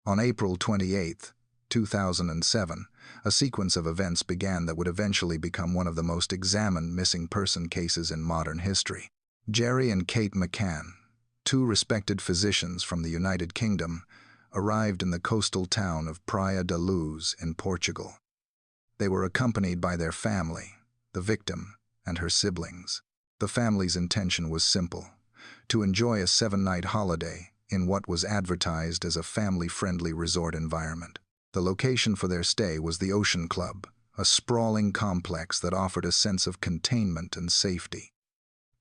On April 28, 2007, a sequence of events began that would eventually become one of the most examined missing person cases in modern history. Jerry and Kate McCann, two respected physicians from the United Kingdom, arrived in the coastal town of Praia da Luz in Portugal. They were accompanied by their family, the victim, and her siblings. The family's intention was simple: to enjoy a 7-night holiday in what was advertised as a family-friendly resort environment. The location for their stay was the Ocean Club, a sprawling complex that offered a sense of containment and safety.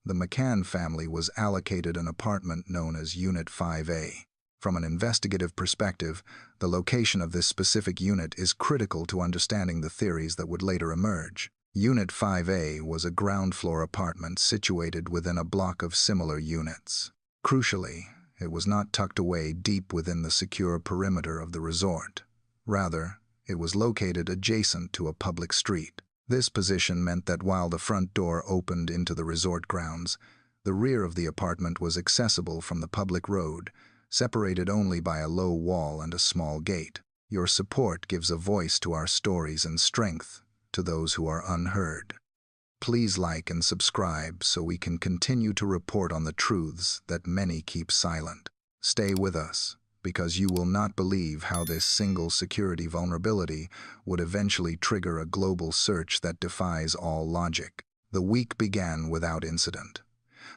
The McCann family was allocated an apartment known as Unit 5A. From an investigative perspective, the location of this specific unit is critical to understanding the theories that would later emerge. Unit 5A was a ground-floor apartment situated within a block of similar units. Crucially, it was not tucked away deep within the secure perimeter of the resort. Rather, it was located adjacent to a public street. This position meant that while the front door opened into the resort grounds, the rear of the apartment was accessible from the public road, separated only by a low wall and a small gate. Your support gives a voice to our stories and strength to those who are unheard. Please like and subscribe so we can continue to report on the truths that many keep silent. Stay with us, because you will not believe how this single security vulnerability would eventually trigger a global search that defies all logic. The week began without incident.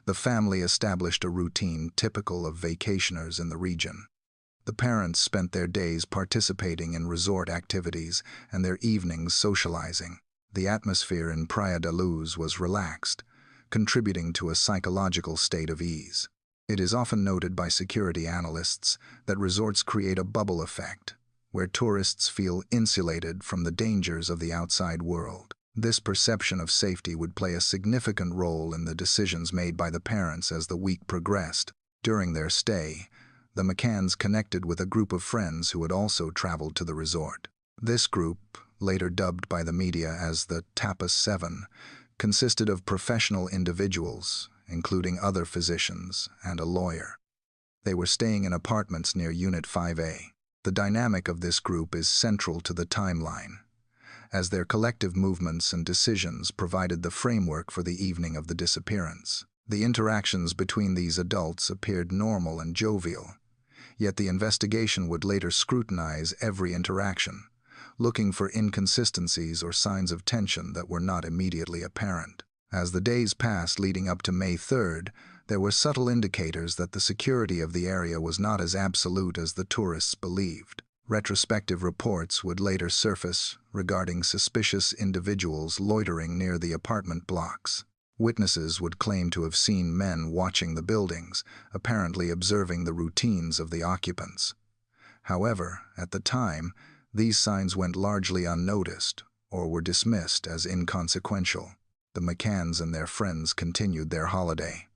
The family established a routine typical of vacationers in the region. The parents spent their days participating in resort activities and their evenings socializing. The atmosphere in Praia da Luz was relaxed, contributing to a psychological state of ease. It is often noted by security analysts that resorts create a bubble effect, where tourists feel insulated from the dangers of the outside world. This perception of safety would play a significant role in the decisions made by the parents as the week progressed. During their stay, the McCanns connected with a group of friends who had also traveled to the resort. This group, later dubbed by the media as the Tapas 7, consisted of professional individuals, including other physicians and a lawyer. They were staying in apartments near Unit 5A. The dynamic of this group is central to the timeline, as their collective movements and decisions provided the framework for the evening of the disappearance. The interactions between these adults appeared normal and jovial, yet the investigation would later scrutinize every interaction, looking for inconsistencies or signs of tension that were not immediately apparent. As the days passed leading up to May 3rd, there were subtle indicators that the security of the area was not as absolute as the tourists believed. Retrospective reports would later surface regarding suspicious individuals loitering near the apartment blocks. Witnesses would claim to have seen men watching the buildings, apparently observing the routines of the occupants. However, at the time, these signs went largely unnoticed or were dismissed as inconsequential. The McCanns and their friends continued their holiday,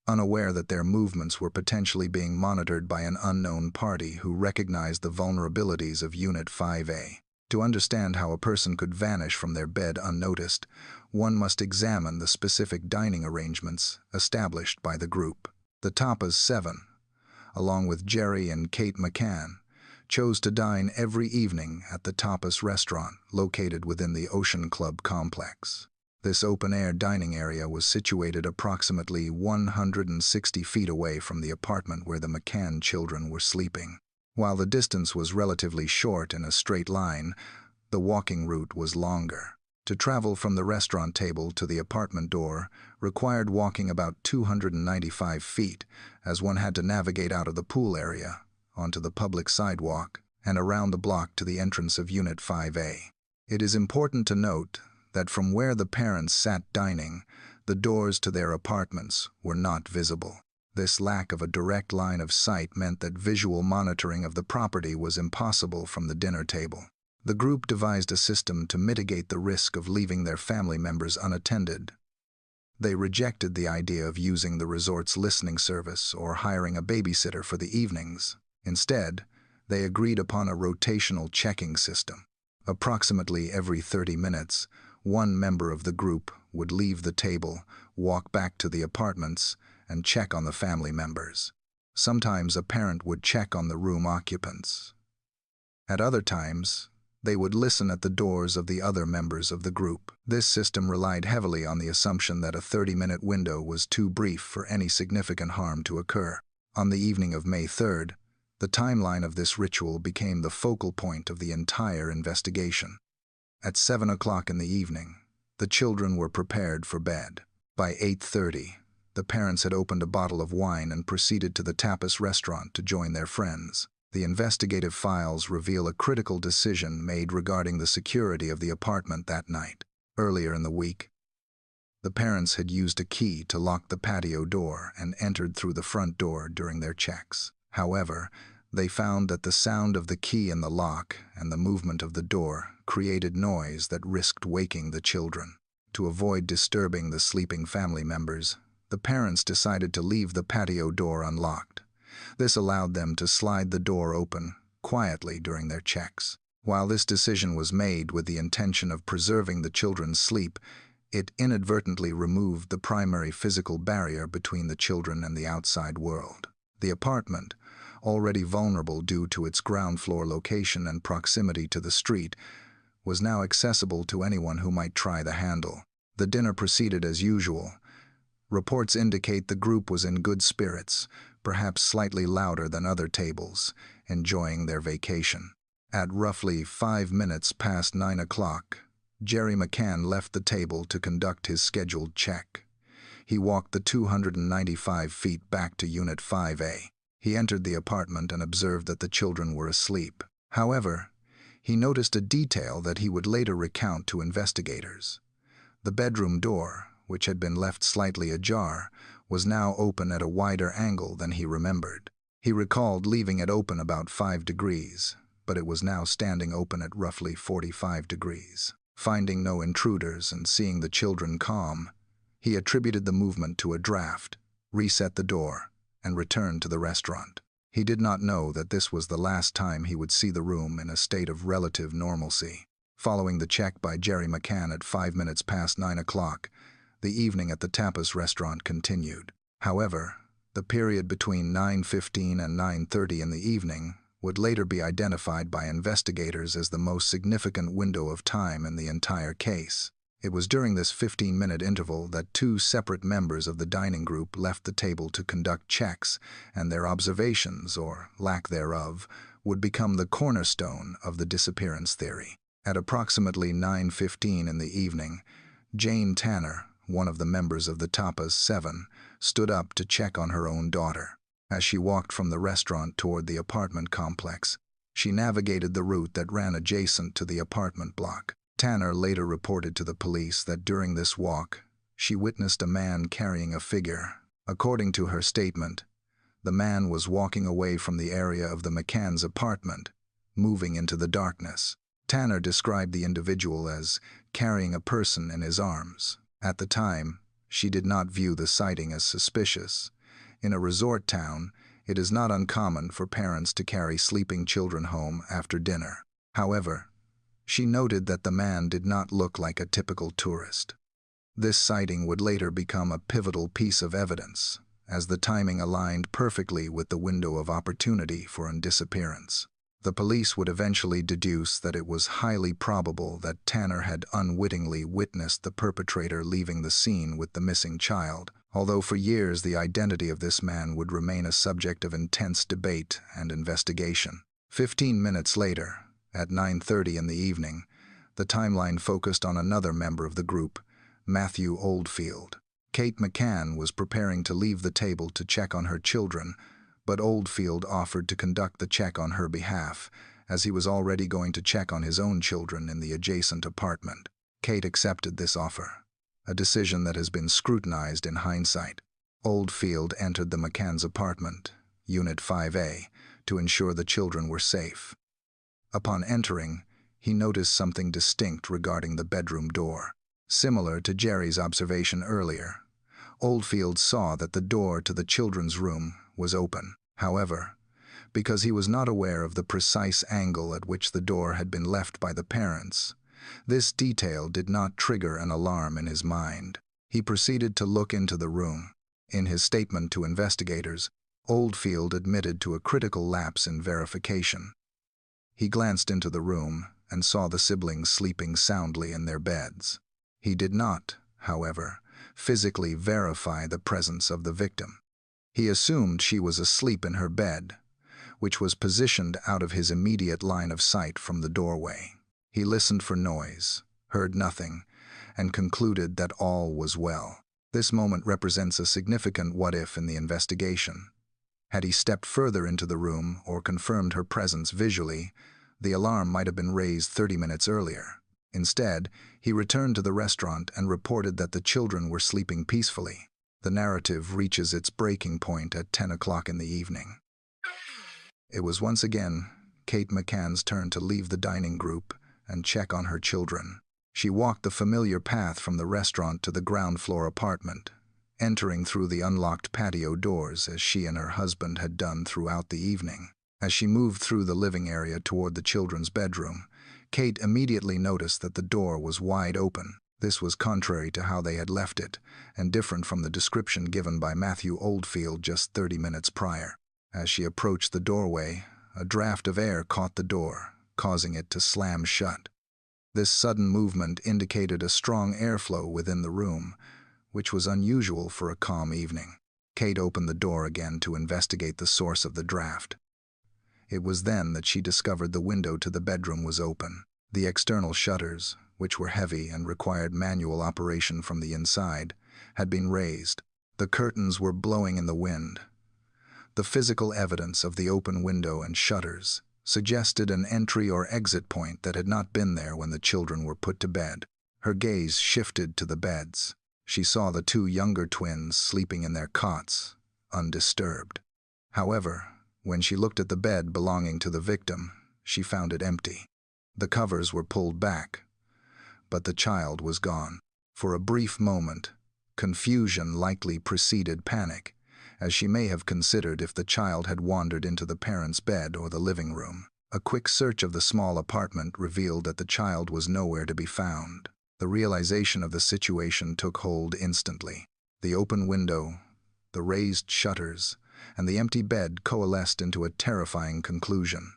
unaware that their movements were potentially being monitored by an unknown party who recognized the vulnerabilities of Unit 5A. To understand how a person could vanish from their bed unnoticed, one must examine the specific dining arrangements established by the group. The Tapas 7, along with Jerry and Kate McCann, chose to dine every evening at the Tapas restaurant located within the Ocean Club complex. This open-air dining area was situated approximately 160 feet away from the apartment where the McCann children were sleeping. While the distance was relatively short in a straight line, the walking route was longer. To travel from the restaurant table to the apartment door required walking about 295 feet, as one had to navigate out of the pool area, onto the public sidewalk, and around the block to the entrance of Unit 5A. It is important to note that from where the parents sat dining, the doors to their apartments were not visible. This lack of a direct line of sight meant that visual monitoring of the property was impossible from the dinner table. The group devised a system to mitigate the risk of leaving their family members unattended. They rejected the idea of using the resort's listening service or hiring a babysitter for the evenings. Instead, they agreed upon a rotational checking system. Approximately every 30 minutes, one member of the group would leave the table, walk back to the apartments, and check on the family members. Sometimes a parent would check on the room occupants, At other times, they would listen at the doors of the other members of the group. This system relied heavily on the assumption that a 30-minute window was too brief for any significant harm to occur. On the evening of May 3rd, the timeline of this ritual became the focal point of the entire investigation. At 7 o'clock in the evening, the children were prepared for bed. By 8:30, the parents had opened a bottle of wine and proceeded to the tapas restaurant to join their friends. The investigative files reveal a critical decision made regarding the security of the apartment that night. Earlier in the week, the parents had used a key to lock the patio door and entered through the front door during their checks. However, they found that the sound of the key in the lock and the movement of the door created noise that risked waking the children. To avoid disturbing the sleeping family members, the parents decided to leave the patio door unlocked. This allowed them to slide the door open quietly during their checks. While this decision was made with the intention of preserving the children's sleep, it inadvertently removed the primary physical barrier between the children and the outside world. The apartment, already vulnerable due to its ground floor location and proximity to the street, was now accessible to anyone who might try the handle. The dinner proceeded as usual. Reports indicate the group was in good spirits, perhaps slightly louder than other tables, enjoying their vacation. At roughly 5 minutes past 9 o'clock, Jerry McCann left the table to conduct his scheduled check. He walked the 295 feet back to Unit 5A. He entered the apartment and observed that the children were asleep. However, he noticed a detail that he would later recount to investigators. The bedroom door, which had been left slightly ajar, was now open at a wider angle than he remembered. He recalled leaving it open about 5 degrees, but it was now standing open at roughly 45 degrees. Finding no intruders and seeing the children calm, he attributed the movement to a draft, reset the door, and returned to the restaurant. He did not know that this was the last time he would see the room in a state of relative normalcy. Following the check by Jerry McCann at 5 minutes past 9 o'clock, the evening at the tapas restaurant continued. However, the period between 9:15 and 9:30 in the evening would later be identified by investigators as the most significant window of time in the entire case. It was during this 15-minute interval that 2 separate members of the dining group left the table to conduct checks, and their observations, or lack thereof, would become the cornerstone of the disappearance theory. At approximately 9:15 in the evening, Jane Tanner, one of the members of the Tapas 7, stood up to check on her own daughter. As she walked from the restaurant toward the apartment complex, she navigated the route that ran adjacent to the apartment block. Tanner later reported to the police that during this walk, she witnessed a man carrying a figure. According to her statement, the man was walking away from the area of the McCann's apartment, moving into the darkness. Tanner described the individual as carrying a person in his arms. At the time, she did not view the sighting as suspicious. In a resort town, it is not uncommon for parents to carry sleeping children home after dinner. However, she noted that the man did not look like a typical tourist. This sighting would later become a pivotal piece of evidence, as the timing aligned perfectly with the window of opportunity for a disappearance. The police would eventually deduce that it was highly probable that Tanner had unwittingly witnessed the perpetrator leaving the scene with the missing child, although for years the identity of this man would remain a subject of intense debate and investigation. 15 minutes later, at 9:30 in the evening, the timeline focused on another member of the group, Matthew Oldfield. Kate McCann was preparing to leave the table to check on her children, but Oldfield offered to conduct the check on her behalf, as he was already going to check on his own children in the adjacent apartment. Kate accepted this offer, a decision that has been scrutinized in hindsight. Oldfield entered the McCann's apartment, Unit 5A, to ensure the children were safe. Upon entering, he noticed something distinct regarding the bedroom door. Similar to Jerry's observation earlier, Oldfield saw that the door to the children's room was open. However, because he was not aware of the precise angle at which the door had been left by the parents, this detail did not trigger an alarm in his mind. He proceeded to look into the room. In his statement to investigators, Oldfield admitted to a critical lapse in verification. He glanced into the room and saw the siblings sleeping soundly in their beds. He did not, however, physically verify the presence of the victim. He assumed she was asleep in her bed, which was positioned out of his immediate line of sight from the doorway. He listened for noise, heard nothing, and concluded that all was well. This moment represents a significant what-if in the investigation. Had he stepped further into the room or confirmed her presence visually, the alarm might have been raised 30 minutes earlier. Instead, he returned to the restaurant and reported that the children were sleeping peacefully. The narrative reaches its breaking point at 10 o'clock in the evening. It was once again Kate McCann's turn to leave the dining group and check on her children. She walked the familiar path from the restaurant to the ground-floor apartment, entering through the unlocked patio doors as she and her husband had done throughout the evening. As she moved through the living area toward the children's bedroom, Kate immediately noticed that the door was wide open. This was contrary to how they had left it, and different from the description given by Matthew Oldfield just 30 minutes prior. As she approached the doorway, a draft of air caught the door, causing it to slam shut. This sudden movement indicated a strong airflow within the room, which was unusual for a calm evening. Kate opened the door again to investigate the source of the draft. It was then that she discovered the window to the bedroom was open. The external shutters, which were heavy and required manual operation from the inside, had been raised. The curtains were blowing in the wind. The physical evidence of the open window and shutters suggested an entry or exit point that had not been there when the children were put to bed. Her gaze shifted to the beds. She saw the two younger twins sleeping in their cots, undisturbed. However, when she looked at the bed belonging to the victim, she found it empty. The covers were pulled back, but the child was gone. For a brief moment, confusion likely preceded panic, as she may have considered if the child had wandered into the parents' bed or the living room. A quick search of the small apartment revealed that the child was nowhere to be found. The realization of the situation took hold instantly. The open window, the raised shutters, and the empty bed coalesced into a terrifying conclusion.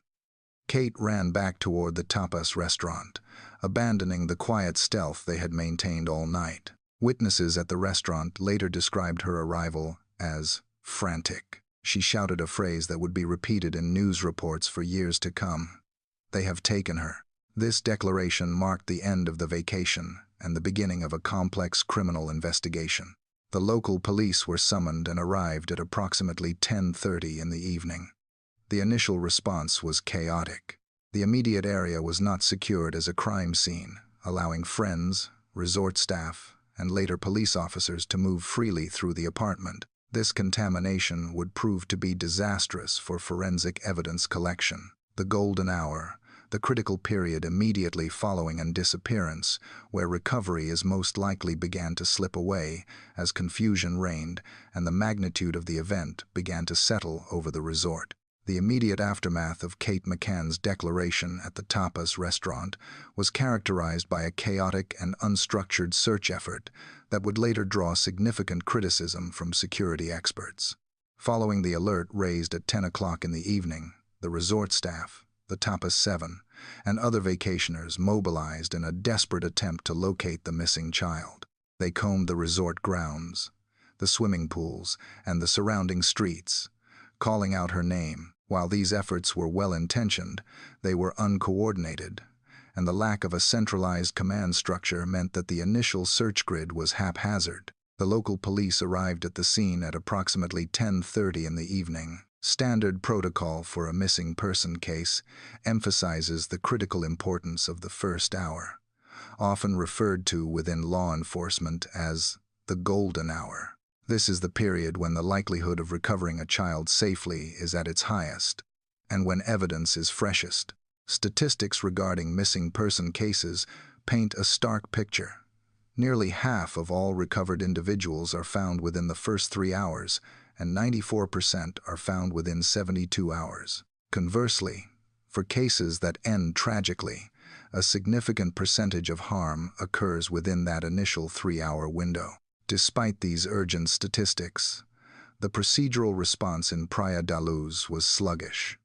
Kate ran back toward the tapas restaurant, abandoning the quiet stealth they had maintained all night. Witnesses at the restaurant later described her arrival as frantic. She shouted a phrase that would be repeated in news reports for years to come. "They have taken her." This declaration marked the end of the vacation and the beginning of a complex criminal investigation. The local police were summoned and arrived at approximately 10:30 in the evening. The initial response was chaotic. The immediate area was not secured as a crime scene, allowing friends, resort staff, and later police officers to move freely through the apartment. This contamination would prove to be disastrous for forensic evidence collection. The golden hour, the critical period immediately following a disappearance, where recovery is most likely began to slip away as confusion reigned and the magnitude of the event began to settle over the resort. The immediate aftermath of Kate McCann's declaration at the tapas restaurant was characterized by a chaotic and unstructured search effort that would later draw significant criticism from security experts. Following the alert raised at 10 o'clock in the evening, the resort staff, the Tapas 7, and other vacationers mobilized in a desperate attempt to locate the missing child. They combed the resort grounds, the swimming pools, and the surrounding streets, calling out her name. While these efforts were well-intentioned, they were uncoordinated, and the lack of a centralized command structure meant that the initial search grid was haphazard. The local police arrived at the scene at approximately 10:30 in the evening. Standard protocol for a missing person case emphasizes the critical importance of the first hour, often referred to within law enforcement as the golden hour. This is the period when the likelihood of recovering a child safely is at its highest, and when evidence is freshest. Statistics regarding missing person cases paint a stark picture. Nearly half of all recovered individuals are found within the first 3 hours, and 94% are found within 72 hours. Conversely, for cases that end tragically, a significant percentage of harm occurs within that initial 3-hour window. Despite these urgent statistics, the procedural response in Praia da Luz was sluggish.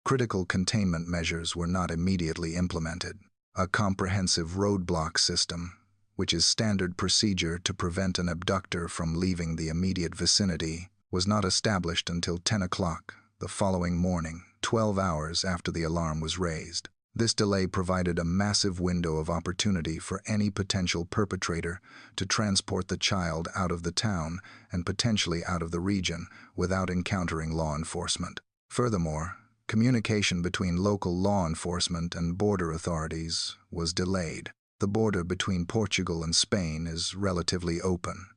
critical containment measures were not immediately implemented. A comprehensive roadblock system, which is standard procedure to prevent an abductor from leaving the immediate vicinity, was not established until 10 o'clock the following morning, 12 hours after the alarm was raised. This delay provided a massive window of opportunity for any potential perpetrator to transport the child out of the town and potentially out of the region without encountering law enforcement. Furthermore, communication between local law enforcement and border authorities was delayed. The border between Portugal and Spain is relatively open,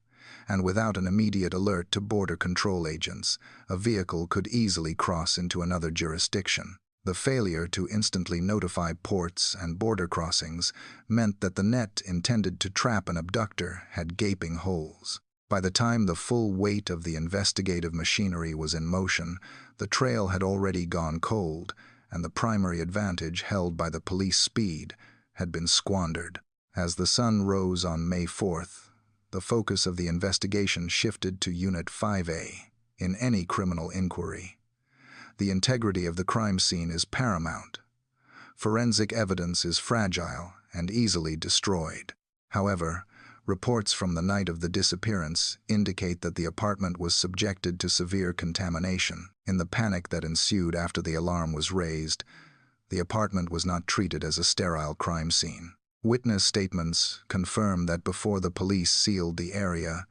and without an immediate alert to border control agents, a vehicle could easily cross into another jurisdiction. The failure to instantly notify ports and border crossings meant that the net intended to trap an abductor had gaping holes. By the time the full weight of the investigative machinery was in motion, the trail had already gone cold, and the primary advantage held by the police speed had been squandered. As the sun rose on May 4th, the focus of the investigation shifted to Unit 5A. In any criminal inquiry, the integrity of the crime scene is paramount. Forensic evidence is fragile and easily destroyed. However, reports from the night of the disappearance indicate that the apartment was subjected to severe contamination. In the panic that ensued after the alarm was raised, the apartment was not treated as a sterile crime scene. Witness statements confirm that before the police sealed the area,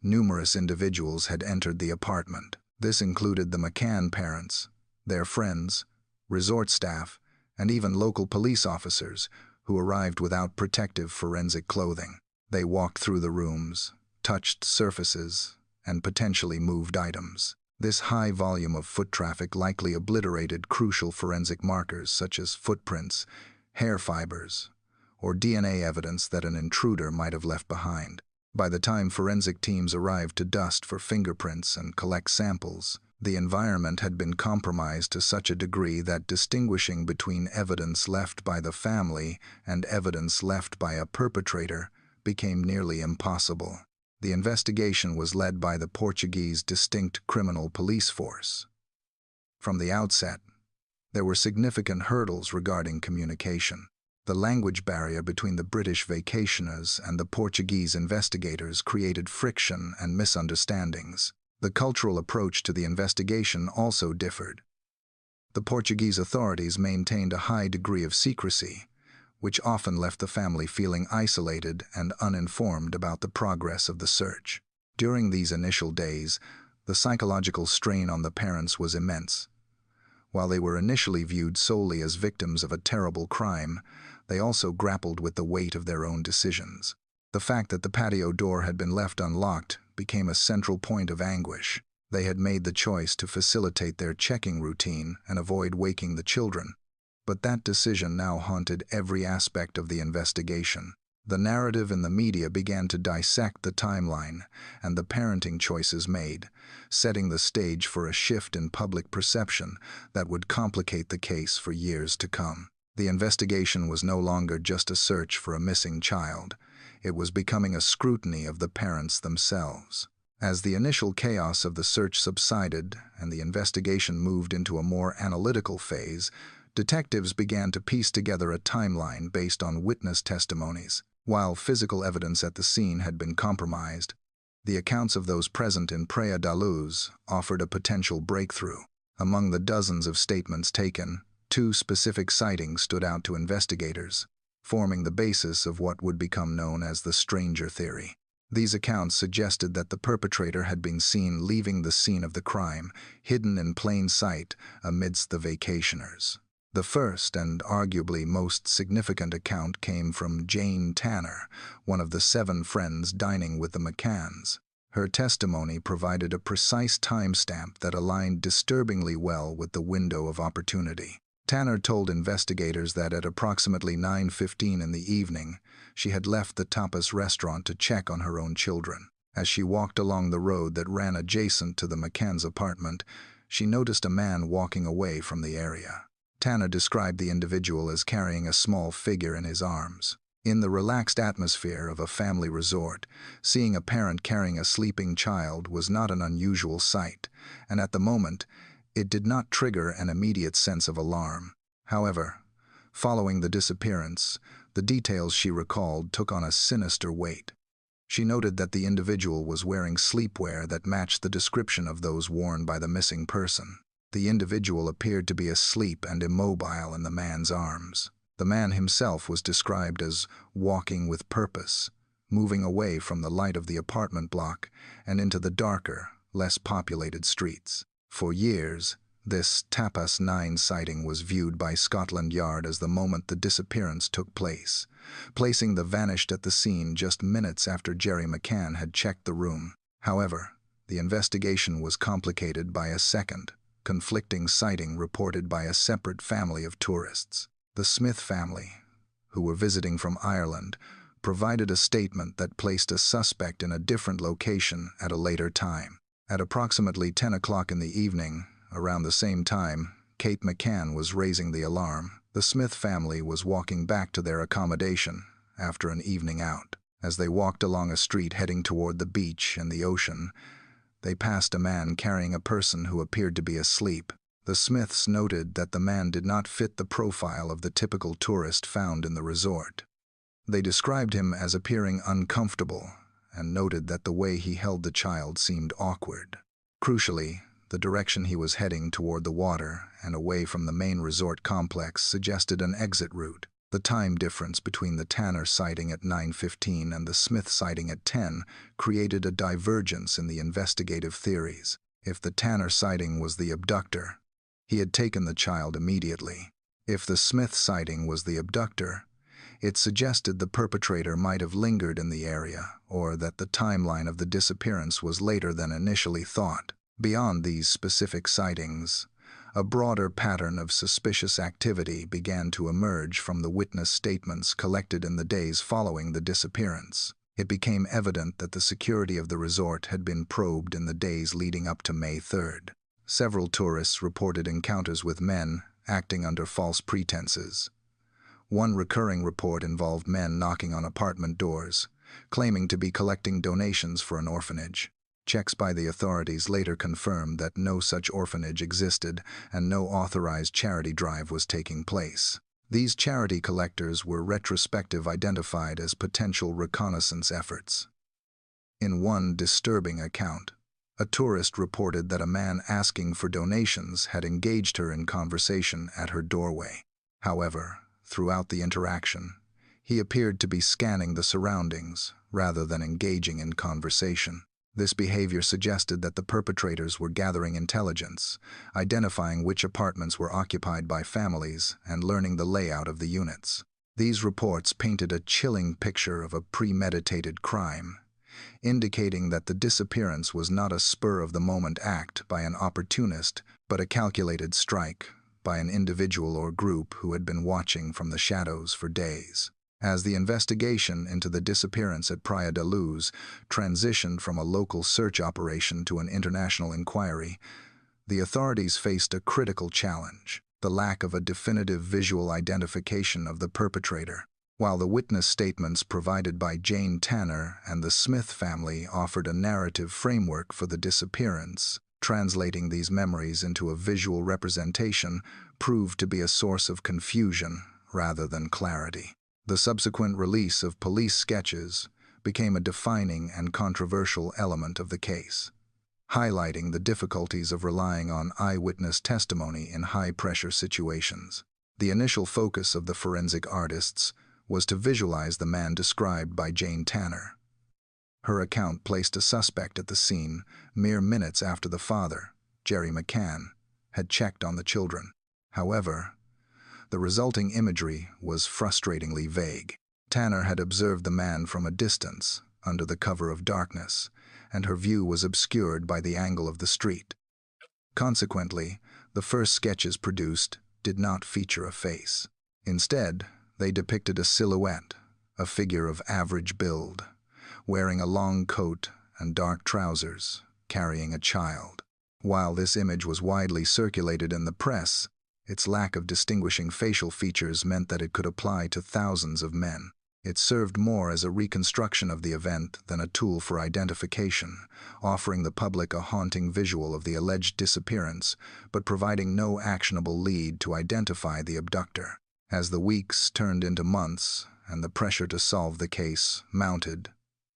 numerous individuals had entered the apartment. This included the McCann parents, their friends, resort staff, and even local police officers who arrived without protective forensic clothing. They walked through the rooms, touched surfaces, and potentially moved items. This high volume of foot traffic likely obliterated crucial forensic markers such as footprints, hair fibers, or DNA evidence that an intruder might have left behind. By the time forensic teams arrived to dust for fingerprints and collect samples, the environment had been compromised to such a degree that distinguishing between evidence left by the family and evidence left by a perpetrator became nearly impossible. The investigation was led by the Portuguese Distinct Criminal Police Force. From the outset, there were significant hurdles regarding communication. The language barrier between the British vacationers and the Portuguese investigators created friction and misunderstandings. The cultural approach to the investigation also differed. The Portuguese authorities maintained a high degree of secrecy, which often left the family feeling isolated and uninformed about the progress of the search. During these initial days, the psychological strain on the parents was immense. While they were initially viewed solely as victims of a terrible crime, they also grappled with the weight of their own decisions. The fact that the patio door had been left unlocked became a central point of anguish. They had made the choice to facilitate their checking routine and avoid waking the children, but that decision now haunted every aspect of the investigation. The narrative in the media began to dissect the timeline and the parenting choices made, setting the stage for a shift in public perception that would complicate the case for years to come. The investigation was no longer just a search for a missing child. It was becoming a scrutiny of the parents themselves. As the initial chaos of the search subsided and the investigation moved into a more analytical phase, detectives began to piece together a timeline based on witness testimonies. While physical evidence at the scene had been compromised, the accounts of those present in Praia da Luz offered a potential breakthrough. Among the dozens of statements taken, 2 specific sightings stood out to investigators, forming the basis of what would become known as the stranger theory. These accounts suggested that the perpetrator had been seen leaving the scene of the crime, hidden in plain sight amidst the vacationers. The first and arguably most significant account came from Jane Tanner, one of the 7 friends dining with the McCanns. Her testimony provided a precise timestamp that aligned disturbingly well with the window of opportunity. Tanner told investigators that at approximately 9:15 in the evening, she had left the tapas restaurant to check on her own children. As she walked along the road that ran adjacent to the McCann's apartment, she noticed a man walking away from the area. Tanner described the individual as carrying a small figure in his arms. In the relaxed atmosphere of a family resort, seeing a parent carrying a sleeping child was not an unusual sight, and at the moment, It did not trigger an immediate sense of alarm. However, following the disappearance, the details she recalled took on a sinister weight. She noted that the individual was wearing sleepwear that matched the description of those worn by the missing person. The individual appeared to be asleep and immobile in the man's arms. The man himself was described as walking with purpose, moving away from the light of the apartment block and into the darker, less populated streets. For years, this Tapas 9 sighting was viewed by Scotland Yard as the moment the disappearance took place, placing the vanished at the scene just minutes after Jerry McCann had checked the room. However, the investigation was complicated by a second, conflicting sighting reported by a separate family of tourists. The Smith family, who were visiting from Ireland, provided a statement that placed a suspect in a different location at a later time. At approximately 10 o'clock in the evening, around the same time, Kate McCann was raising the alarm. The Smith family was walking back to their accommodation after an evening out. As they walked along a street heading toward the beach and the ocean, they passed a man carrying a person who appeared to be asleep. The Smiths noted that the man did not fit the profile of the typical tourist found in the resort. They described him as appearing uncomfortable and noted that the way he held the child seemed awkward. Crucially, the direction he was heading toward the water and away from the main resort complex suggested an exit route. The time difference between the Tanner sighting at 9:15 and the Smith sighting at 10 created a divergence in the investigative theories. If the Tanner sighting was the abductor, he had taken the child immediately. If the Smith sighting was the abductor, it suggested the perpetrator might have lingered in the area, or that the timeline of the disappearance was later than initially thought. Beyond these specific sightings, a broader pattern of suspicious activity began to emerge from the witness statements collected in the days following the disappearance. It became evident that the security of the resort had been probed in the days leading up to May 3rd. Several tourists reported encounters with men acting under false pretenses. One recurring report involved men knocking on apartment doors, claiming to be collecting donations for an orphanage. Checks by the authorities later confirmed that no such orphanage existed and no authorized charity drive was taking place. These charity collectors were retrospectively identified as potential reconnaissance efforts. In one disturbing account, a tourist reported that a man asking for donations had engaged her in conversation at her doorway. However, throughout the interaction, he appeared to be scanning the surroundings rather than engaging in conversation. This behavior suggested that the perpetrators were gathering intelligence, identifying which apartments were occupied by families, and learning the layout of the units. These reports painted a chilling picture of a premeditated crime, indicating that the disappearance was not a spur-of-the-moment act by an opportunist, but a calculated strike by an individual or group who had been watching from the shadows for days. As the investigation into the disappearance at Praia da Luz transitioned from a local search operation to an international inquiry, the authorities faced a critical challenge: the lack of a definitive visual identification of the perpetrator. While the witness statements provided by Jane Tanner and the Smith family offered a narrative framework for the disappearance, translating these memories into a visual representation proved to be a source of confusion rather than clarity. The subsequent release of police sketches became a defining and controversial element of the case, highlighting the difficulties of relying on eyewitness testimony in high-pressure situations. The initial focus of the forensic artists was to visualize the man described by Jane Tanner. Her account placed a suspect at the scene mere minutes after the father, Jerry McCann, had checked on the children. However, the resulting imagery was frustratingly vague. Tanner had observed the man from a distance, under the cover of darkness, and her view was obscured by the angle of the street. Consequently, the first sketches produced did not feature a face. Instead, they depicted a silhouette, a figure of average build, wearing a long coat and dark trousers, carrying a child. While this image was widely circulated in the press, its lack of distinguishing facial features meant that it could apply to thousands of men. It served more as a reconstruction of the event than a tool for identification, offering the public a haunting visual of the alleged disappearance, but providing no actionable lead to identify the abductor. As the weeks turned into months and the pressure to solve the case mounted,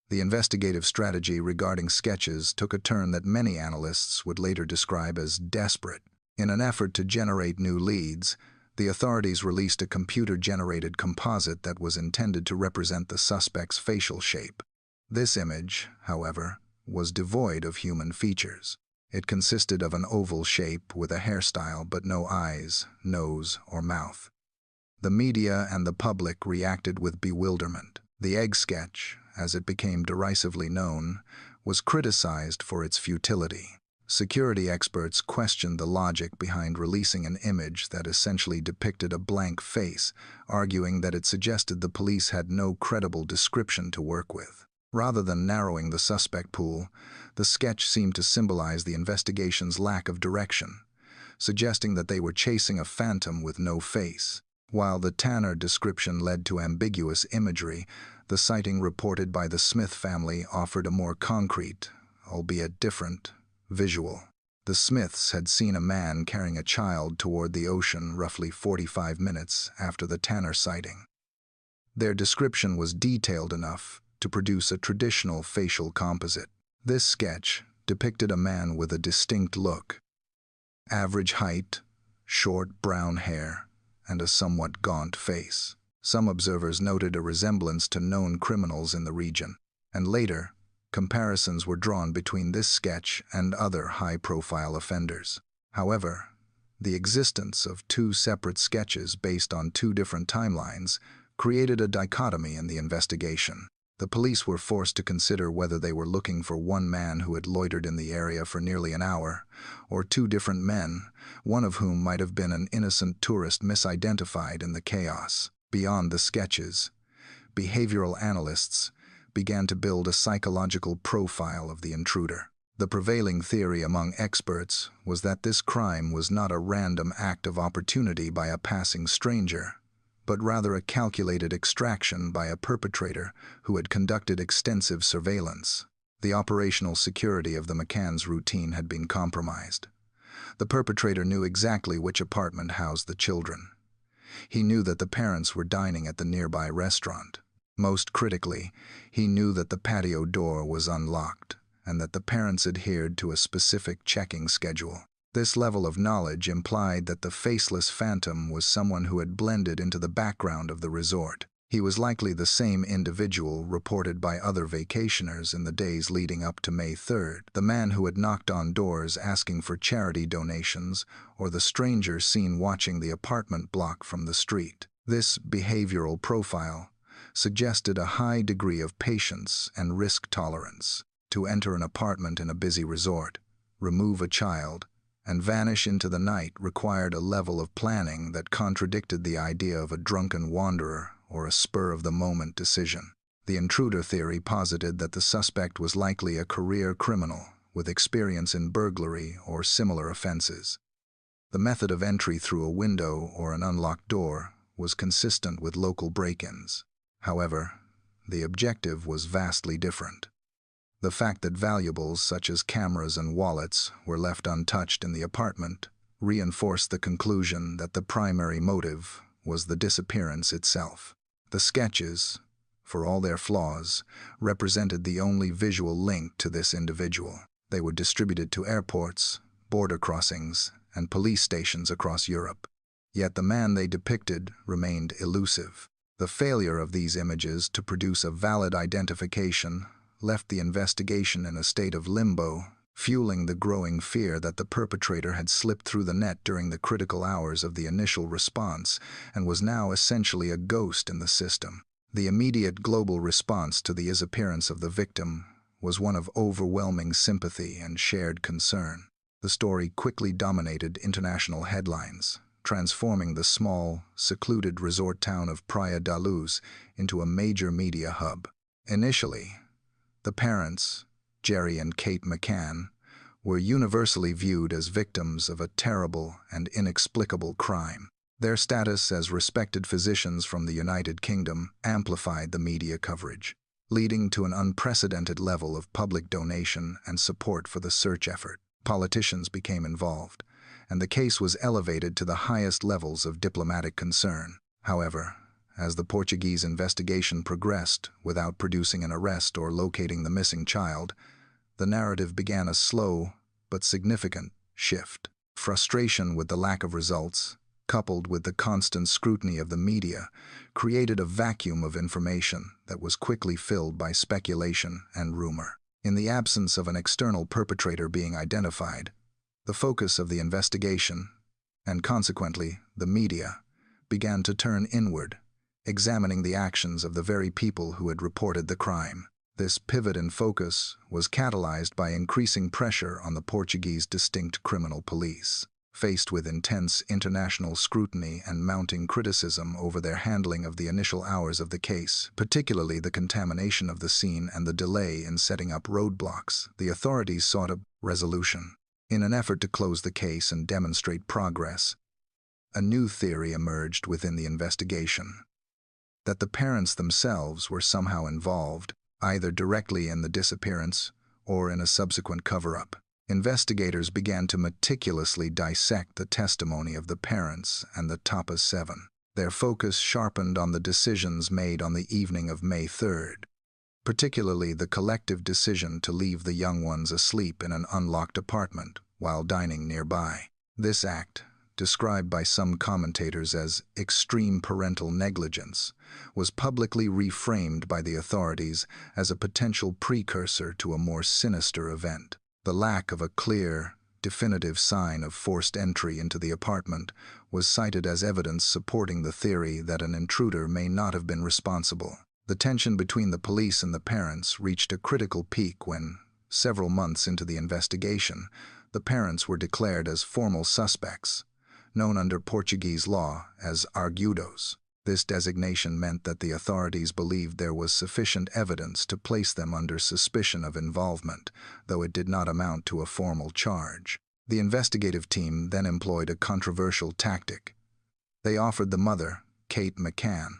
the investigative strategy regarding sketches took a turn that many analysts would later describe as desperate. In an effort to generate new leads, the authorities released a computer-generated composite that was intended to represent the suspect's facial shape. This image, however, was devoid of human features. It consisted of an oval shape with a hairstyle but no eyes, nose, or mouth. The media and the public reacted with bewilderment. The egg sketch, as it became derisively known, was criticized for its futility. Security experts questioned the logic behind releasing an image that essentially depicted a blank face, arguing that it suggested the police had no credible description to work with. Rather than narrowing the suspect pool, the sketch seemed to symbolize the investigation's lack of direction, suggesting that they were chasing a phantom with no face. While the Tanner description led to ambiguous imagery, the sighting reported by the Smith family offered a more concrete, albeit different, visual. The Smiths had seen a man carrying a child toward the ocean roughly 45 minutes after the Tanner sighting. Their description was detailed enough to produce a traditional facial composite. This sketch depicted a man with a distinct look: average height, short brown hair, and a somewhat gaunt face. Some observers noted a resemblance to known criminals in the region, and later, comparisons were drawn between this sketch and other high-profile offenders. However, the existence of two separate sketches based on two different timelines created a dichotomy in the investigation. The police were forced to consider whether they were looking for one man who had loitered in the area for nearly an hour, or two different men, one of whom might have been an innocent tourist misidentified in the chaos. Beyond the sketches, behavioral analysts began to build a psychological profile of the intruder. The prevailing theory among experts was that this crime was not a random act of opportunity by a passing stranger, but rather a calculated extraction by a perpetrator who had conducted extensive surveillance. The operational security of the McCann's routine had been compromised. The perpetrator knew exactly which apartment housed the children. He knew that the parents were dining at the nearby restaurant. Most critically, he knew that the patio door was unlocked and that the parents adhered to a specific checking schedule. This level of knowledge implied that the faceless phantom was someone who had blended into the background of the resort. He was likely the same individual reported by other vacationers in the days leading up to May 3rd, the man who had knocked on doors asking for charity donations, or the stranger seen watching the apartment block from the street. This behavioral profile suggested a high degree of patience and risk tolerance. To enter an apartment in a busy resort, remove a child, and vanish into the night required a level of planning that contradicted the idea of a drunken wanderer or a spur-of-the-moment decision. The intruder theory posited that the suspect was likely a career criminal with experience in burglary or similar offenses. The method of entry through a window or an unlocked door was consistent with local break-ins. However, the objective was vastly different. The fact that valuables such as cameras and wallets were left untouched in the apartment reinforced the conclusion that the primary motive was the disappearance itself. The sketches, for all their flaws, represented the only visual link to this individual. They were distributed to airports, border crossings, and police stations across Europe. Yet the man they depicted remained elusive. The failure of these images to produce a valid identification left the investigation in a state of limbo, fueling the growing fear that the perpetrator had slipped through the net during the critical hours of the initial response and was now essentially a ghost in the system. The immediate global response to the disappearance of the victim was one of overwhelming sympathy and shared concern. The story quickly dominated international headlines, transforming the small, secluded resort town of Praia da Luz into a major media hub. Initially, the parents, Jerry and Kate McCann, were universally viewed as victims of a terrible and inexplicable crime. Their status as respected physicians from the United Kingdom amplified the media coverage, leading to an unprecedented level of public donation and support for the search effort. Politicians became involved, and the case was elevated to the highest levels of diplomatic concern. However, as the Portuguese investigation progressed without producing an arrest or locating the missing child, the narrative began a slow but significant shift. Frustration with the lack of results, coupled with the constant scrutiny of the media, created a vacuum of information that was quickly filled by speculation and rumor. In the absence of an external perpetrator being identified, the focus of the investigation, and consequently the media, began to turn inward, examining the actions of the very people who had reported the crime. This pivot in focus was catalyzed by increasing pressure on the Portuguese distinct criminal police. Faced with intense international scrutiny and mounting criticism over their handling of the initial hours of the case, particularly the contamination of the scene and the delay in setting up roadblocks, the authorities sought a resolution. In an effort to close the case and demonstrate progress, a new theory emerged within the investigation: that the parents themselves were somehow involved, either directly in the disappearance or in a subsequent cover-up. Investigators began to meticulously dissect the testimony of the parents and the Tapa 7. Their focus sharpened on the decisions made on the evening of May 3rd, particularly the collective decision to leave the young ones asleep in an unlocked apartment while dining nearby. This act, described by some commentators as extreme parental negligence, was publicly reframed by the authorities as a potential precursor to a more sinister event. The lack of a clear, definitive sign of forced entry into the apartment was cited as evidence supporting the theory that an intruder may not have been responsible. The tension between the police and the parents reached a critical peak when, several months into the investigation, the parents were declared as formal suspects, known under Portuguese law as arguidos. This designation meant that the authorities believed there was sufficient evidence to place them under suspicion of involvement, though it did not amount to a formal charge. The investigative team then employed a controversial tactic. They offered the mother, Kate McCann,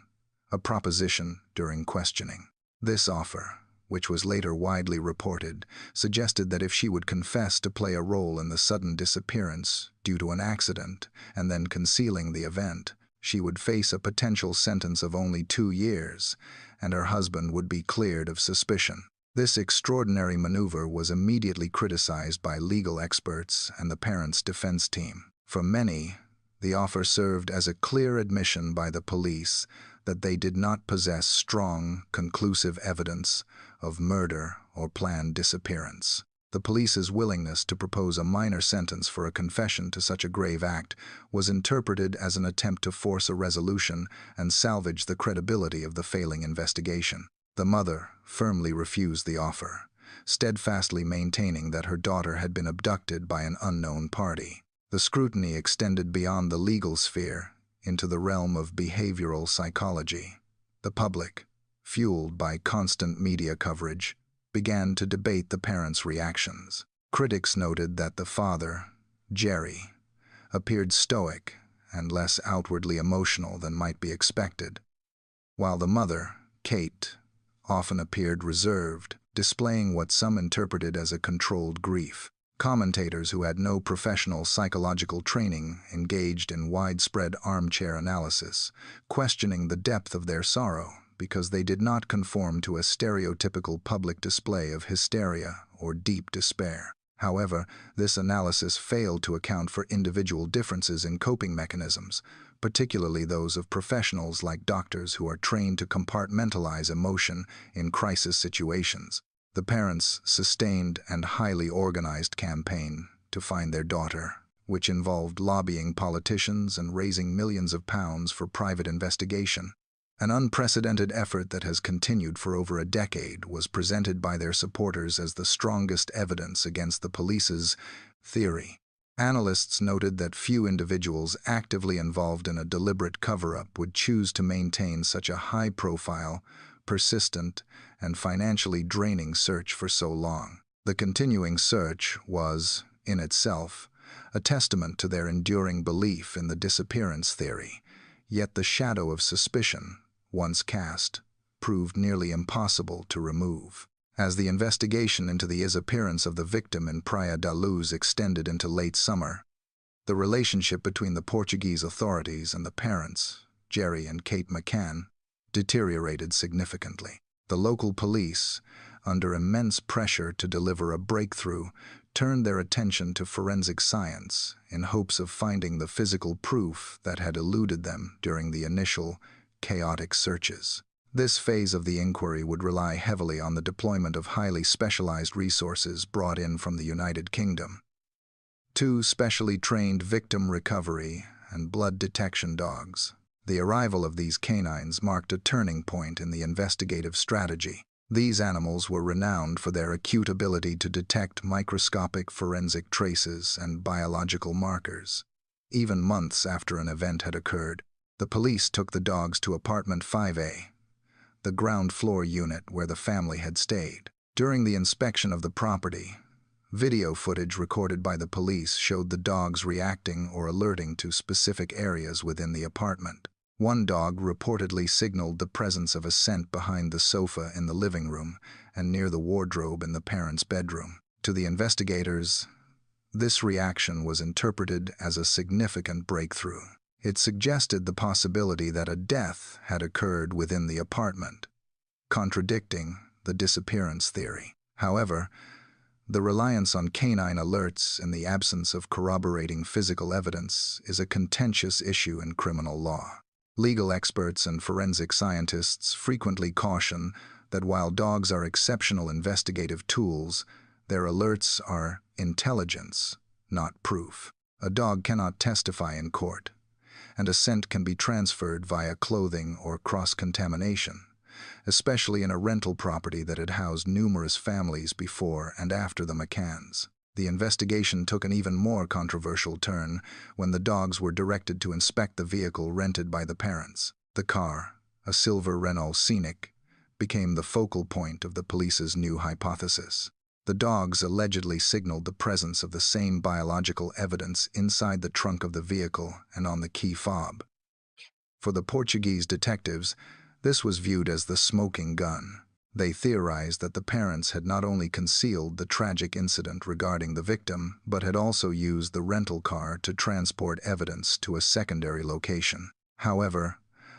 a proposition during questioning. This offer, which was later widely reported, suggested that if she would confess to play a role in the sudden disappearance due to an accident and then concealing the event, she would face a potential sentence of only 2 years, and her husband would be cleared of suspicion. This extraordinary maneuver was immediately criticized by legal experts and the parents' defense team. For many, the offer served as a clear admission by the police that they did not possess strong, conclusive evidence of murder or planned disappearance. The police's willingness to propose a minor sentence for a confession to such a grave act was interpreted as an attempt to force a resolution and salvage the credibility of the failing investigation. The mother firmly refused the offer, steadfastly maintaining that her daughter had been abducted by an unknown party. The scrutiny extended beyond the legal sphere into the realm of behavioral psychology. The public, fueled by constant media coverage, began to debate the parents' reactions. Critics noted that the father, Jerry, appeared stoic and less outwardly emotional than might be expected, while the mother, Kate, often appeared reserved, displaying what some interpreted as a controlled grief. Commentators who had no professional psychological training engaged in widespread armchair analysis, questioning the depth of their sorrow because they did not conform to a stereotypical public display of hysteria or deep despair. However, this analysis failed to account for individual differences in coping mechanisms, particularly those of professionals like doctors who are trained to compartmentalize emotion in crisis situations. The parents sustained and highly organized campaign to find their daughter, which involved lobbying politicians and raising millions of pounds for private investigation. An unprecedented effort that has continued for over a decade was presented by their supporters as the strongest evidence against the police's theory. Analysts noted that few individuals actively involved in a deliberate cover-up would choose to maintain such a high-profile, persistent, and financially draining search for so long. The continuing search was, in itself, a testament to their enduring belief in the disappearance theory. Yet the shadow of suspicion, once cast, proved nearly impossible to remove. As the investigation into the disappearance of the victim in Praia da Luz extended into late summer, the relationship between the Portuguese authorities and the parents, Jerry and Kate McCann, deteriorated significantly. The local police, under immense pressure to deliver a breakthrough, turned their attention to forensic science in hopes of finding the physical proof that had eluded them during the initial, chaotic searches. This phase of the inquiry would rely heavily on the deployment of highly specialized resources brought in from the United Kingdom. 2 specially trained victim recovery and blood detection dogs. The arrival of these canines marked a turning point in the investigative strategy. These animals were renowned for their acute ability to detect microscopic forensic traces and biological markers. Even months after an event had occurred, the police took the dogs to apartment 5A, the ground floor unit where the family had stayed. During the inspection of the property, video footage recorded by the police showed the dogs reacting or alerting to specific areas within the apartment. One dog reportedly signaled the presence of a scent behind the sofa in the living room and near the wardrobe in the parents' bedroom. To the investigators, this reaction was interpreted as a significant breakthrough. It suggested the possibility that a death had occurred within the apartment, contradicting the disappearance theory. However, the reliance on canine alerts in the absence of corroborating physical evidence is a contentious issue in criminal law. Legal experts and forensic scientists frequently caution that while dogs are exceptional investigative tools, their alerts are intelligence, not proof. A dog cannot testify in court, and a scent can be transferred via clothing or cross-contamination, especially in a rental property that had housed numerous families before and after the McCanns. The investigation took an even more controversial turn when the dogs were directed to inspect the vehicle rented by the parents. The car, a silver Renault Scenic, became the focal point of the police's new hypothesis. The dogs allegedly signaled the presence of the same biological evidence inside the trunk of the vehicle and on the key fob. For the Portuguese detectives, this was viewed as the smoking gun. They theorized that the parents had not only concealed the tragic incident regarding the victim, but had also used the rental car to transport evidence to a secondary location. However,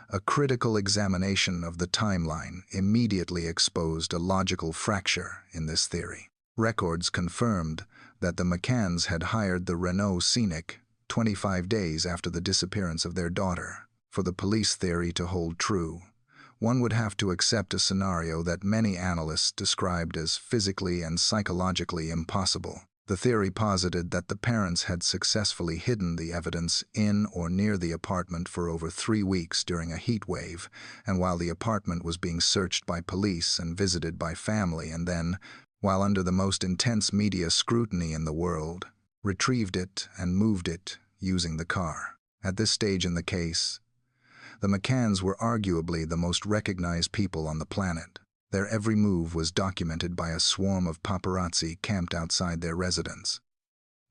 a critical examination of the timeline immediately exposed a logical fracture in this theory. Records confirmed that the McCanns had hired the Renault Scenic 25 days after the disappearance of their daughter. For the police theory to hold true, one would have to accept a scenario that many analysts described as physically and psychologically impossible. The theory posited that the parents had successfully hidden the evidence in or near the apartment for over 3 weeks during a heat wave, and while the apartment was being searched by police and visited by family, and then, while under the most intense media scrutiny in the world, retrieved it and moved it using the car. At this stage in the case, the McCanns were arguably the most recognized people on the planet. Their every move was documented by a swarm of paparazzi camped outside their residence.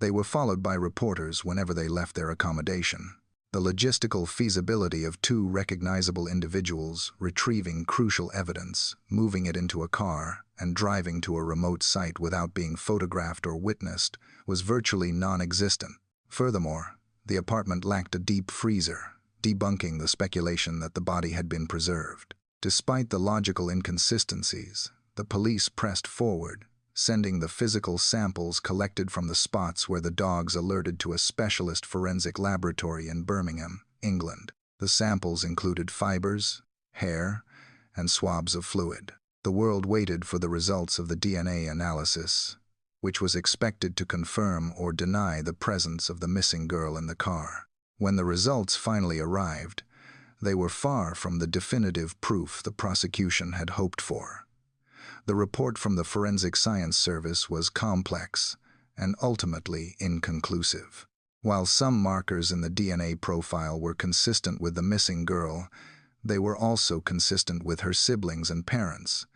They were followed by reporters whenever they left their accommodation. The logistical feasibility of 2 recognizable individuals retrieving crucial evidence, moving it into a car, and driving to a remote site without being photographed or witnessed was virtually non-existent. Furthermore, the apartment lacked a deep freezer, debunking the speculation that the body had been preserved. Despite the logical inconsistencies, the police pressed forward, sending the physical samples collected from the spots where the dogs alerted to a specialist forensic laboratory in Birmingham, England. The samples included fibers, hair, and swabs of fluid. The world waited for the results of the DNA analysis, which was expected to confirm or deny the presence of the missing girl in the car. When the results finally arrived, they were far from the definitive proof the prosecution had hoped for. The report from the Forensic Science Service was complex and ultimately inconclusive. While some markers in the DNA profile were consistent with the missing girl, they were also consistent with her siblings and parents,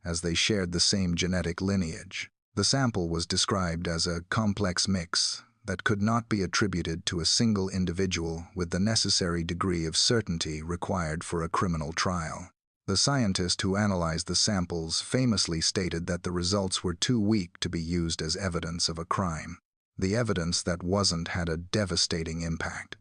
as they shared the same genetic lineage. The sample was described as a complex mix that could not be attributed to a single individual with the necessary degree of certainty required for a criminal trial. The scientist who analyzed the samples famously stated that the results were too weak to be used as evidence of a crime. The evidence that wasn't had a devastating impact.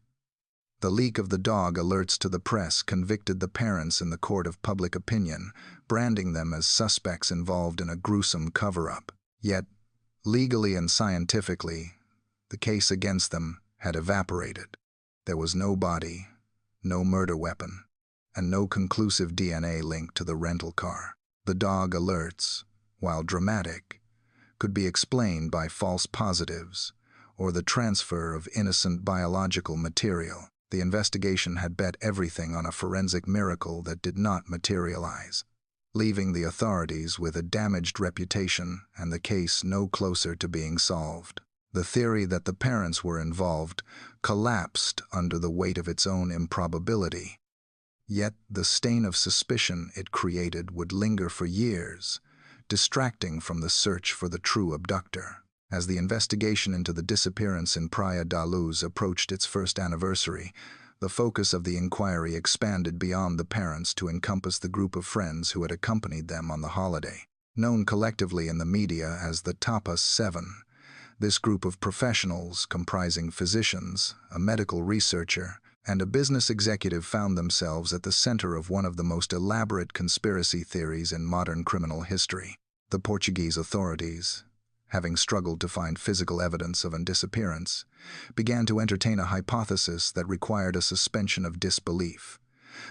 The leak of the dog alerts to the press convicted the parents in the court of public opinion, branding them as suspects involved in a gruesome cover-up. Yet, legally and scientifically, the case against them had evaporated. There was no body, no murder weapon, and no conclusive DNA link to the rental car. The dog alerts, while dramatic, could be explained by false positives or the transfer of innocent biological material. The investigation had bet everything on a forensic miracle that did not materialize, leaving the authorities with a damaged reputation and the case no closer to being solved. The theory that the parents were involved collapsed under the weight of its own improbability. Yet the stain of suspicion it created would linger for years, distracting from the search for the true abductor. As the investigation into the disappearance in Praia da Luz approached its first anniversary, the focus of the inquiry expanded beyond the parents to encompass the group of friends who had accompanied them on the holiday. Known collectively in the media as the Tapas 7, this group of professionals, comprising physicians, a medical researcher, and a business executive, found themselves at the center of one of the most elaborate conspiracy theories in modern criminal history. The Portuguese authorities, having struggled to find physical evidence of a disappearance, began to entertain a hypothesis that required a suspension of disbelief: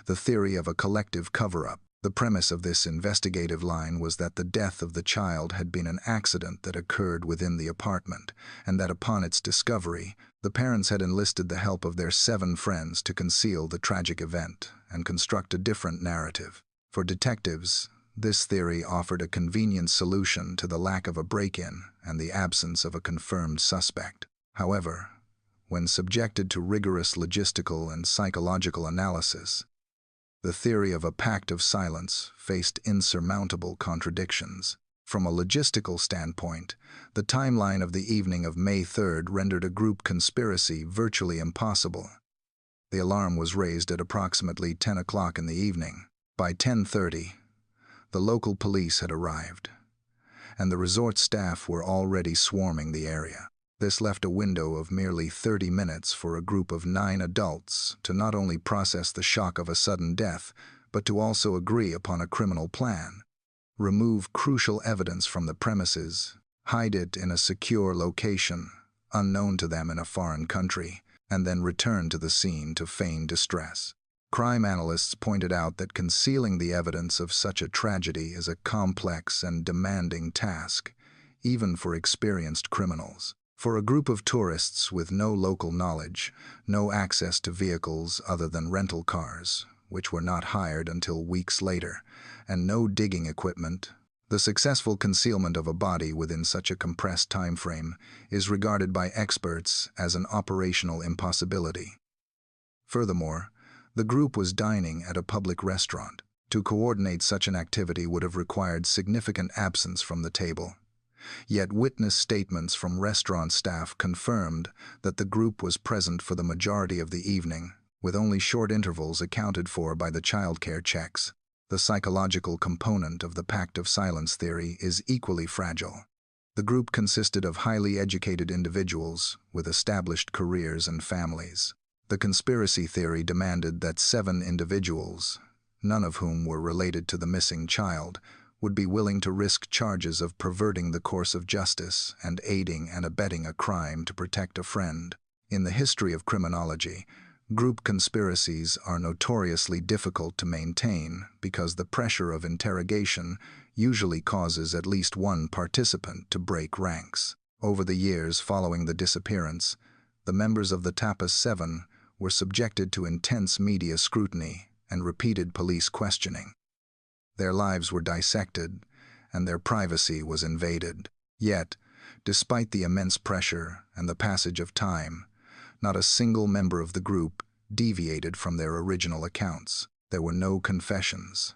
the theory of a collective cover-up. The premise of this investigative line was that the death of the child had been an accident that occurred within the apartment, and that upon its discovery, the parents had enlisted the help of their 7 friends to conceal the tragic event and construct a different narrative. For detectives, this theory offered a convenient solution to the lack of a break-in and the absence of a confirmed suspect. However, when subjected to rigorous logistical and psychological analysis, the theory of a pact of silence faced insurmountable contradictions. From a logistical standpoint, the timeline of the evening of May 3rd rendered a group conspiracy virtually impossible. The alarm was raised at approximately 10 o'clock in the evening. By 10:30, the local police had arrived, and the resort staff were already swarming the area. This left a window of merely 30 minutes for a group of 9 adults to not only process the shock of a sudden death, but to also agree upon a criminal plan: remove crucial evidence from the premises, hide it in a secure location, unknown to them in a foreign country, and then return to the scene to feign distress. Crime analysts pointed out that concealing the evidence of such a tragedy is a complex and demanding task, even for experienced criminals. For a group of tourists with no local knowledge, no access to vehicles other than rental cars, which were not hired until weeks later, and no digging equipment, the successful concealment of a body within such a compressed time frame is regarded by experts as an operational impossibility. Furthermore, the group was dining at a public restaurant. To coordinate such an activity would have required significant absence from the table. Yet witness statements from restaurant staff confirmed that the group was present for the majority of the evening, with only short intervals accounted for by the childcare checks. The psychological component of the pact of silence theory is equally fragile. The group consisted of highly educated individuals with established careers and families. The conspiracy theory demanded that 7 individuals, none of whom were related to the missing child, would be willing to risk charges of perverting the course of justice and aiding and abetting a crime to protect a friend. In the history of criminology, group conspiracies are notoriously difficult to maintain because the pressure of interrogation usually causes at least one participant to break ranks. Over the years following the disappearance, the members of the Tapas 7 were subjected to intense media scrutiny and repeated police questioning. Their lives were dissected, and their privacy was invaded. Yet, despite the immense pressure and the passage of time, not a single member of the group deviated from their original accounts. There were no confessions,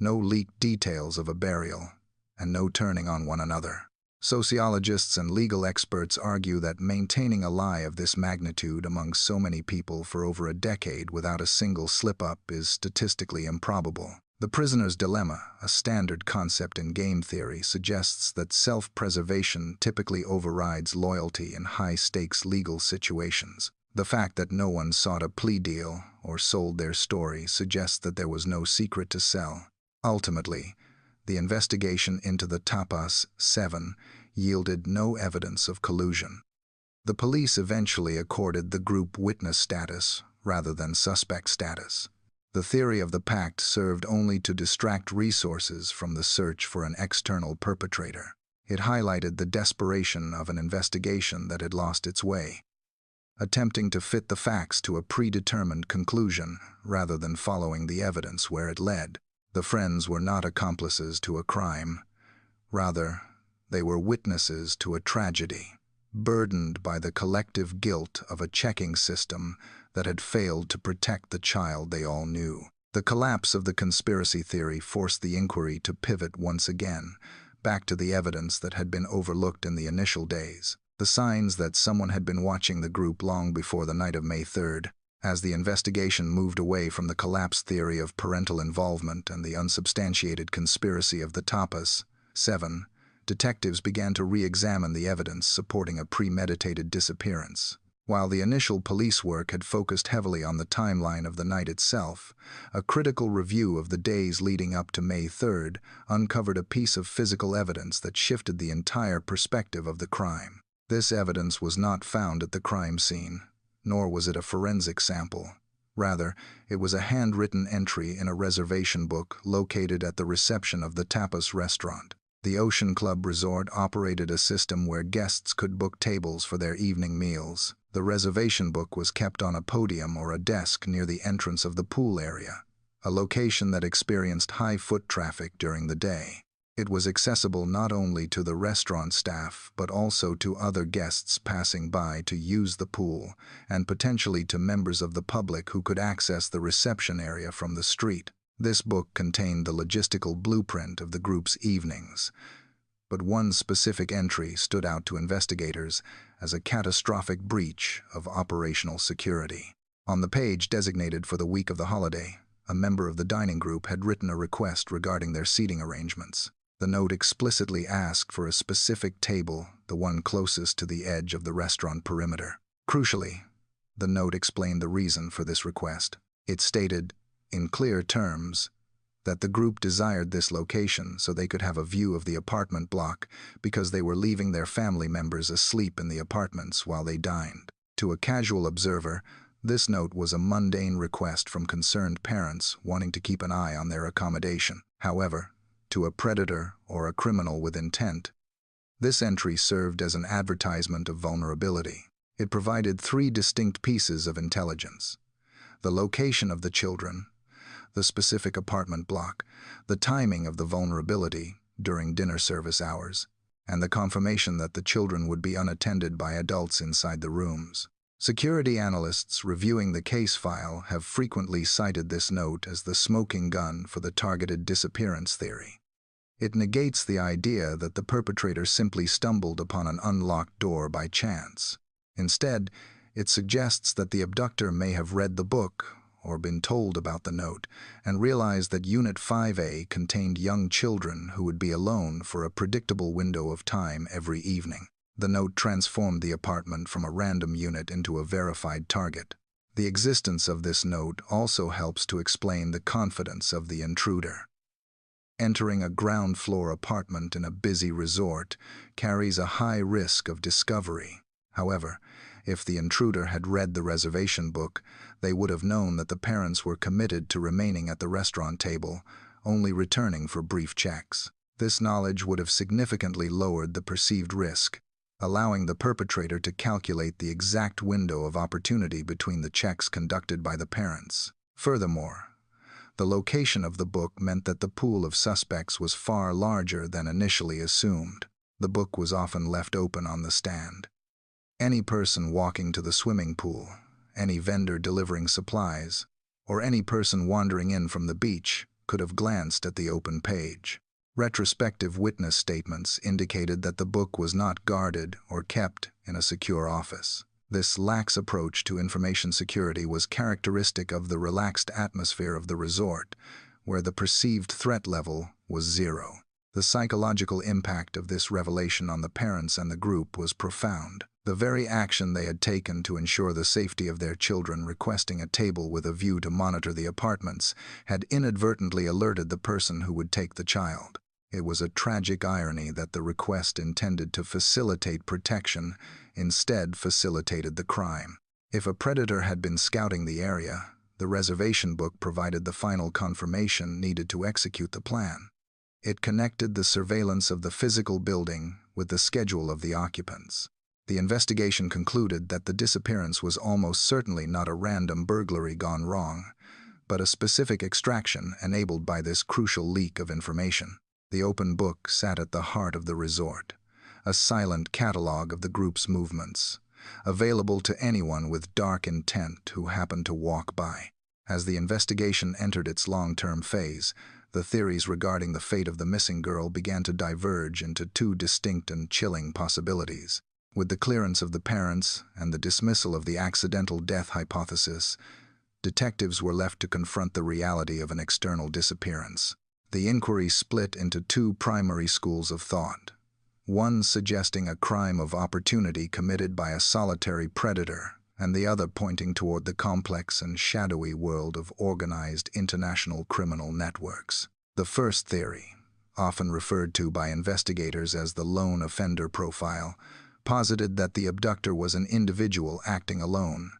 no leaked details of a burial, and no turning on one another. Sociologists and legal experts argue that maintaining a lie of this magnitude among so many people for over a decade without a single slip-up is statistically improbable. The prisoner's dilemma, a standard concept in game theory, suggests that self-preservation typically overrides loyalty in high-stakes legal situations. The fact that no one sought a plea deal or sold their story suggests that there was no secret to sell. Ultimately, the investigation into the Tapas 7 yielded no evidence of collusion. The police eventually accorded the group witness status rather than suspect status. The theory of the pact served only to distract resources from the search for an external perpetrator. It highlighted the desperation of an investigation that had lost its way, attempting to fit the facts to a predetermined conclusion rather than following the evidence where it led. The friends were not accomplices to a crime. Rather, they were witnesses to a tragedy, burdened by the collective guilt of a checking system that had failed to protect the child they all knew. The collapse of the conspiracy theory forced the inquiry to pivot once again, back to the evidence that had been overlooked in the initial days, the signs that someone had been watching the group long before the night of May 3rd. As the investigation moved away from the collapse theory of parental involvement and the unsubstantiated conspiracy of the Tapas 7, detectives began to re-examine the evidence supporting a premeditated disappearance. While the initial police work had focused heavily on the timeline of the night itself, a critical review of the days leading up to May 3rd uncovered a piece of physical evidence that shifted the entire perspective of the crime. This evidence was not found at the crime scene, nor was it a forensic sample. Rather, it was a handwritten entry in a reservation book located at the reception of the Tapas restaurant. The Ocean Club Resort operated a system where guests could book tables for their evening meals. The reservation book was kept on a podium or a desk near the entrance of the pool area, a location that experienced high foot traffic during the day. It was accessible not only to the restaurant staff but also to other guests passing by to use the pool, and potentially to members of the public who could access the reception area from the street. This book contained the logistical blueprint of the group's evenings, but one specific entry stood out to investigators as a catastrophic breach of operational security. On the page designated for the week of the holiday, a member of the dining group had written a request regarding their seating arrangements. The note explicitly asked for a specific table, the one closest to the edge of the restaurant perimeter. Crucially, the note explained the reason for this request. It stated, in clear terms, that the group desired this location so they could have a view of the apartment block because they were leaving their family members asleep in the apartments while they dined. To a casual observer, this note was a mundane request from concerned parents wanting to keep an eye on their accommodation. However, to a predator or a criminal with intent, this entry served as an advertisement of vulnerability. It provided three distinct pieces of intelligence: the location of the children, the specific apartment block, the timing of the vulnerability during dinner service hours, and the confirmation that the children would be unattended by adults inside the rooms. Security analysts reviewing the case file have frequently cited this note as the smoking gun for the targeted disappearance theory. It negates the idea that the perpetrator simply stumbled upon an unlocked door by chance. Instead, it suggests that the abductor may have read the book or been told about the note and realized that Unit 5A contained young children who would be alone for a predictable window of time every evening. The note transformed the apartment from a random unit into a verified target. The existence of this note also helps to explain the confidence of the intruder. Entering a ground-floor apartment in a busy resort carries a high risk of discovery. However, if the intruder had read the reservation book, they would have known that the parents were committed to remaining at the restaurant table, only returning for brief checks. This knowledge would have significantly lowered the perceived risk, allowing the perpetrator to calculate the exact window of opportunity between the checks conducted by the parents. Furthermore, the location of the book meant that the pool of suspects was far larger than initially assumed. The book was often left open on the stand. Any person walking to the swimming pool, any vendor delivering supplies, or any person wandering in from the beach could have glanced at the open page. Retrospective witness statements indicated that the book was not guarded or kept in a secure office. This lax approach to information security was characteristic of the relaxed atmosphere of the resort, where the perceived threat level was zero. The psychological impact of this revelation on the parents and the group was profound. The very action they had taken to ensure the safety of their children, requesting a table with a view to monitor the apartments, had inadvertently alerted the person who would take the child. It was a tragic irony that the request intended to facilitate protection instead facilitated the crime. If a predator had been scouting the area, the reservation book provided the final confirmation needed to execute the plan. It connected the surveillance of the physical building with the schedule of the occupants. The investigation concluded that the disappearance was almost certainly not a random burglary gone wrong, but a specific extraction enabled by this crucial leak of information. The open book sat at the heart of the resort, a silent catalog of the group's movements, available to anyone with dark intent who happened to walk by. As the investigation entered its long-term phase, the theories regarding the fate of the missing girl began to diverge into two distinct and chilling possibilities. With the clearance of the parents and the dismissal of the accidental death hypothesis, detectives were left to confront the reality of an external disappearance. The inquiry split into two primary schools of thought, one suggesting a crime of opportunity committed by a solitary predator, and the other pointing toward the complex and shadowy world of organized international criminal networks. The first theory, often referred to by investigators as the lone offender profile, posited that the abductor was an individual acting alone,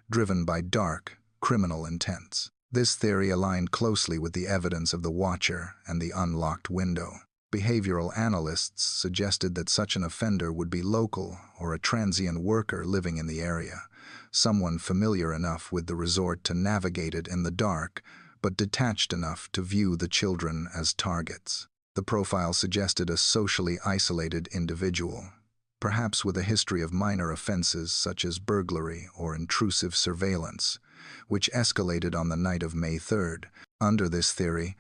driven by dark, criminal intents. This theory aligned closely with the evidence of the watcher and the unlocked window. Behavioral analysts suggested that such an offender would be local or a transient worker living in the area, someone familiar enough with the resort to navigate it in the dark, but detached enough to view the children as targets. The profile suggested a socially isolated individual, perhaps with a history of minor offenses such as burglary or intrusive surveillance, which escalated on the night of May 3rd. Under this theory,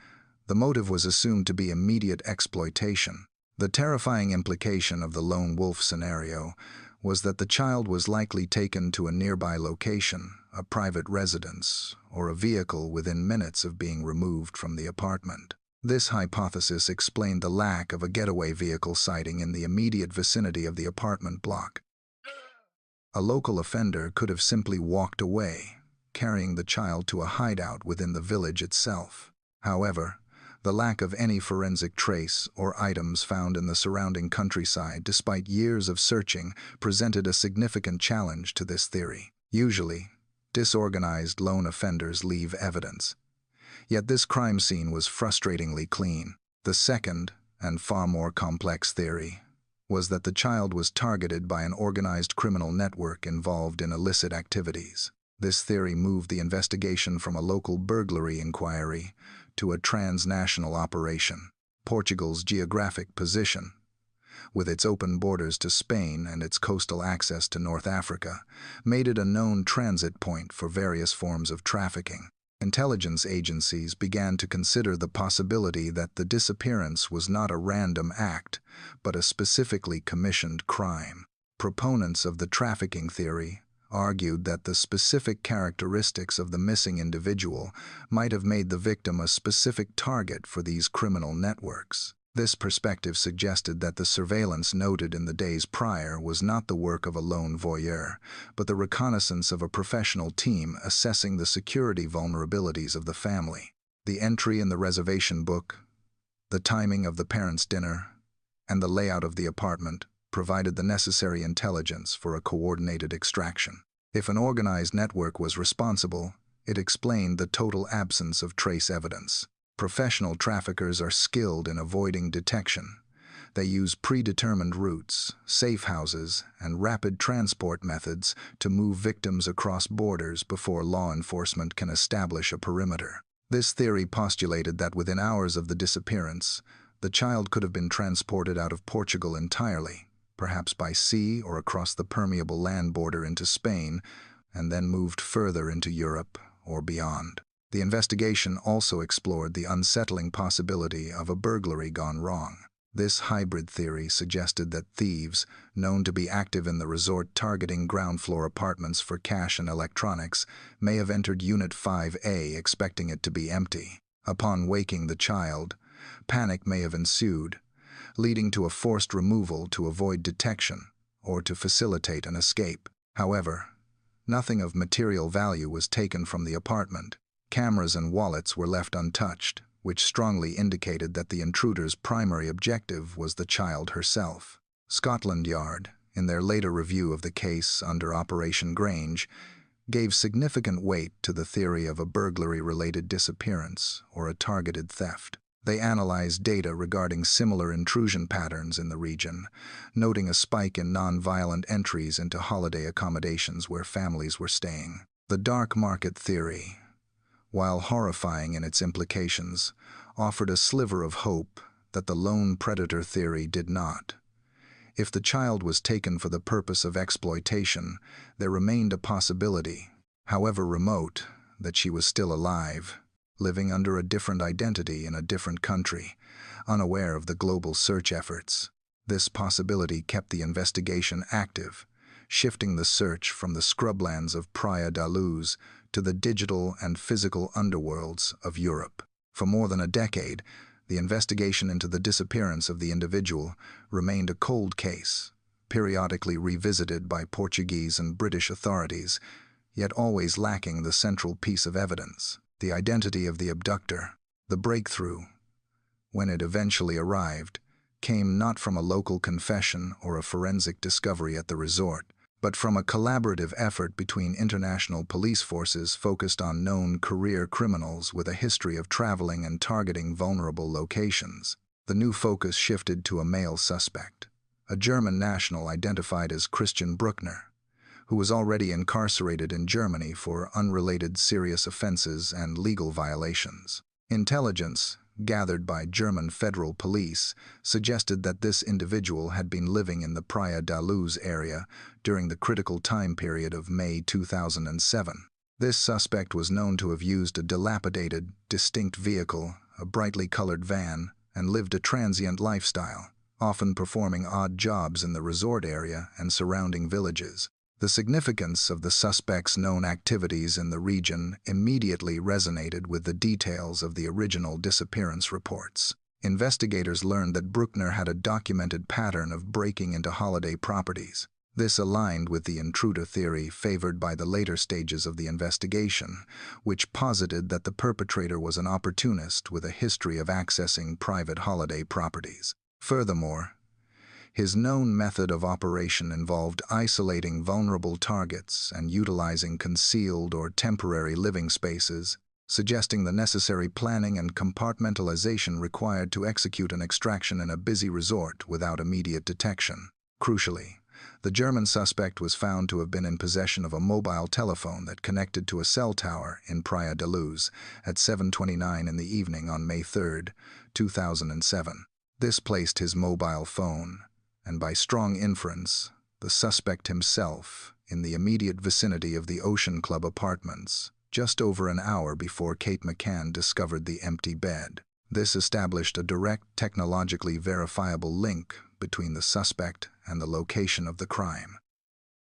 the motive was assumed to be immediate exploitation. The terrifying implication of the lone wolf scenario was that the child was likely taken to a nearby location, a private residence, or a vehicle within minutes of being removed from the apartment. This hypothesis explained the lack of a getaway vehicle sighting in the immediate vicinity of the apartment block. A local offender could have simply walked away, carrying the child to a hideout within the village itself. However, the lack of any forensic trace or items found in the surrounding countryside, despite years of searching, presented a significant challenge to this theory. Usually, disorganized lone offenders leave evidence. Yet this crime scene was frustratingly clean. The second, and far more complex theory, was that the child was targeted by an organized criminal network involved in illicit activities. This theory moved the investigation from a local burglary inquiry to a transnational operation. Portugal's geographic position, with its open borders to Spain and its coastal access to North Africa, made it a known transit point for various forms of trafficking. Intelligence agencies began to consider the possibility that the disappearance was not a random act, but a specifically commissioned crime. Proponents of the trafficking theory argued that the specific characteristics of the missing individual might have made the victim a specific target for these criminal networks. This perspective suggested that the surveillance noted in the days prior was not the work of a lone voyeur, but the reconnaissance of a professional team assessing the security vulnerabilities of the family. The entry in the reservation book, the timing of the parents' dinner, and the layout of the apartment provided the necessary intelligence for a coordinated extraction. If an organized network was responsible, it explained the total absence of trace evidence. Professional traffickers are skilled in avoiding detection. They use predetermined routes, safe houses, and rapid transport methods to move victims across borders before law enforcement can establish a perimeter. This theory postulated that within hours of the disappearance, the child could have been transported out of Portugal entirely, perhaps by sea or across the permeable land border into Spain, and then moved further into Europe or beyond. The investigation also explored the unsettling possibility of a burglary gone wrong. This hybrid theory suggested that thieves, known to be active in the resort targeting ground-floor apartments for cash and electronics, may have entered Unit 5A expecting it to be empty. Upon waking the child, panic may have ensued, leading to a forced removal to avoid detection or to facilitate an escape. However, nothing of material value was taken from the apartment. Cameras and wallets were left untouched, which strongly indicated that the intruder's primary objective was the child herself. Scotland Yard, in their later review of the case under Operation Grange, gave significant weight to the theory of a burglary-related disappearance or a targeted theft. They analyzed data regarding similar intrusion patterns in the region, noting a spike in non-violent entries into holiday accommodations where families were staying. The dark market theory, while horrifying in its implications, offered a sliver of hope that the lone predator theory did not. If the child was taken for the purpose of exploitation, there remained a possibility, however remote, that she was still alive, living under a different identity in a different country, unaware of the global search efforts. This possibility kept the investigation active, shifting the search from the scrublands of Praia da Luz to the digital and physical underworlds of Europe. For more than a decade, the investigation into the disappearance of the individual remained a cold case, periodically revisited by Portuguese and British authorities, yet always lacking the central piece of evidence, the identity of the abductor. The breakthrough, when it eventually arrived, came not from a local confession or a forensic discovery at the resort, but from a collaborative effort between international police forces focused on known career criminals with a history of traveling and targeting vulnerable locations. The new focus shifted to a male suspect, a German national identified as Christian Bruckner, who was already incarcerated in Germany for unrelated serious offenses and legal violations. Intelligence, gathered by German federal police, suggested that this individual had been living in the Praia da Luz area during the critical time period of May 2007. This suspect was known to have used a dilapidated, distinct vehicle, a brightly colored van, and lived a transient lifestyle, often performing odd jobs in the resort area and surrounding villages. The significance of the suspect's known activities in the region immediately resonated with the details of the original disappearance reports. Investigators learned that Bruckner had a documented pattern of breaking into holiday properties. This aligned with the intruder theory favored by the later stages of the investigation, which posited that the perpetrator was an opportunist with a history of accessing private holiday properties. Furthermore, his known method of operation involved isolating vulnerable targets and utilizing concealed or temporary living spaces, suggesting the necessary planning and compartmentalization required to execute an extraction in a busy resort without immediate detection. Crucially, the German suspect was found to have been in possession of a mobile telephone that connected to a cell tower in Praia da Luz at 7:29 in the evening on May 3, 2007. This placed his mobile phone, and by strong inference, the suspect himself, in the immediate vicinity of the Ocean Club apartments, just over an hour before Kate McCann discovered the empty bed. This established a direct, technologically verifiable link between the suspect and the location of the crime.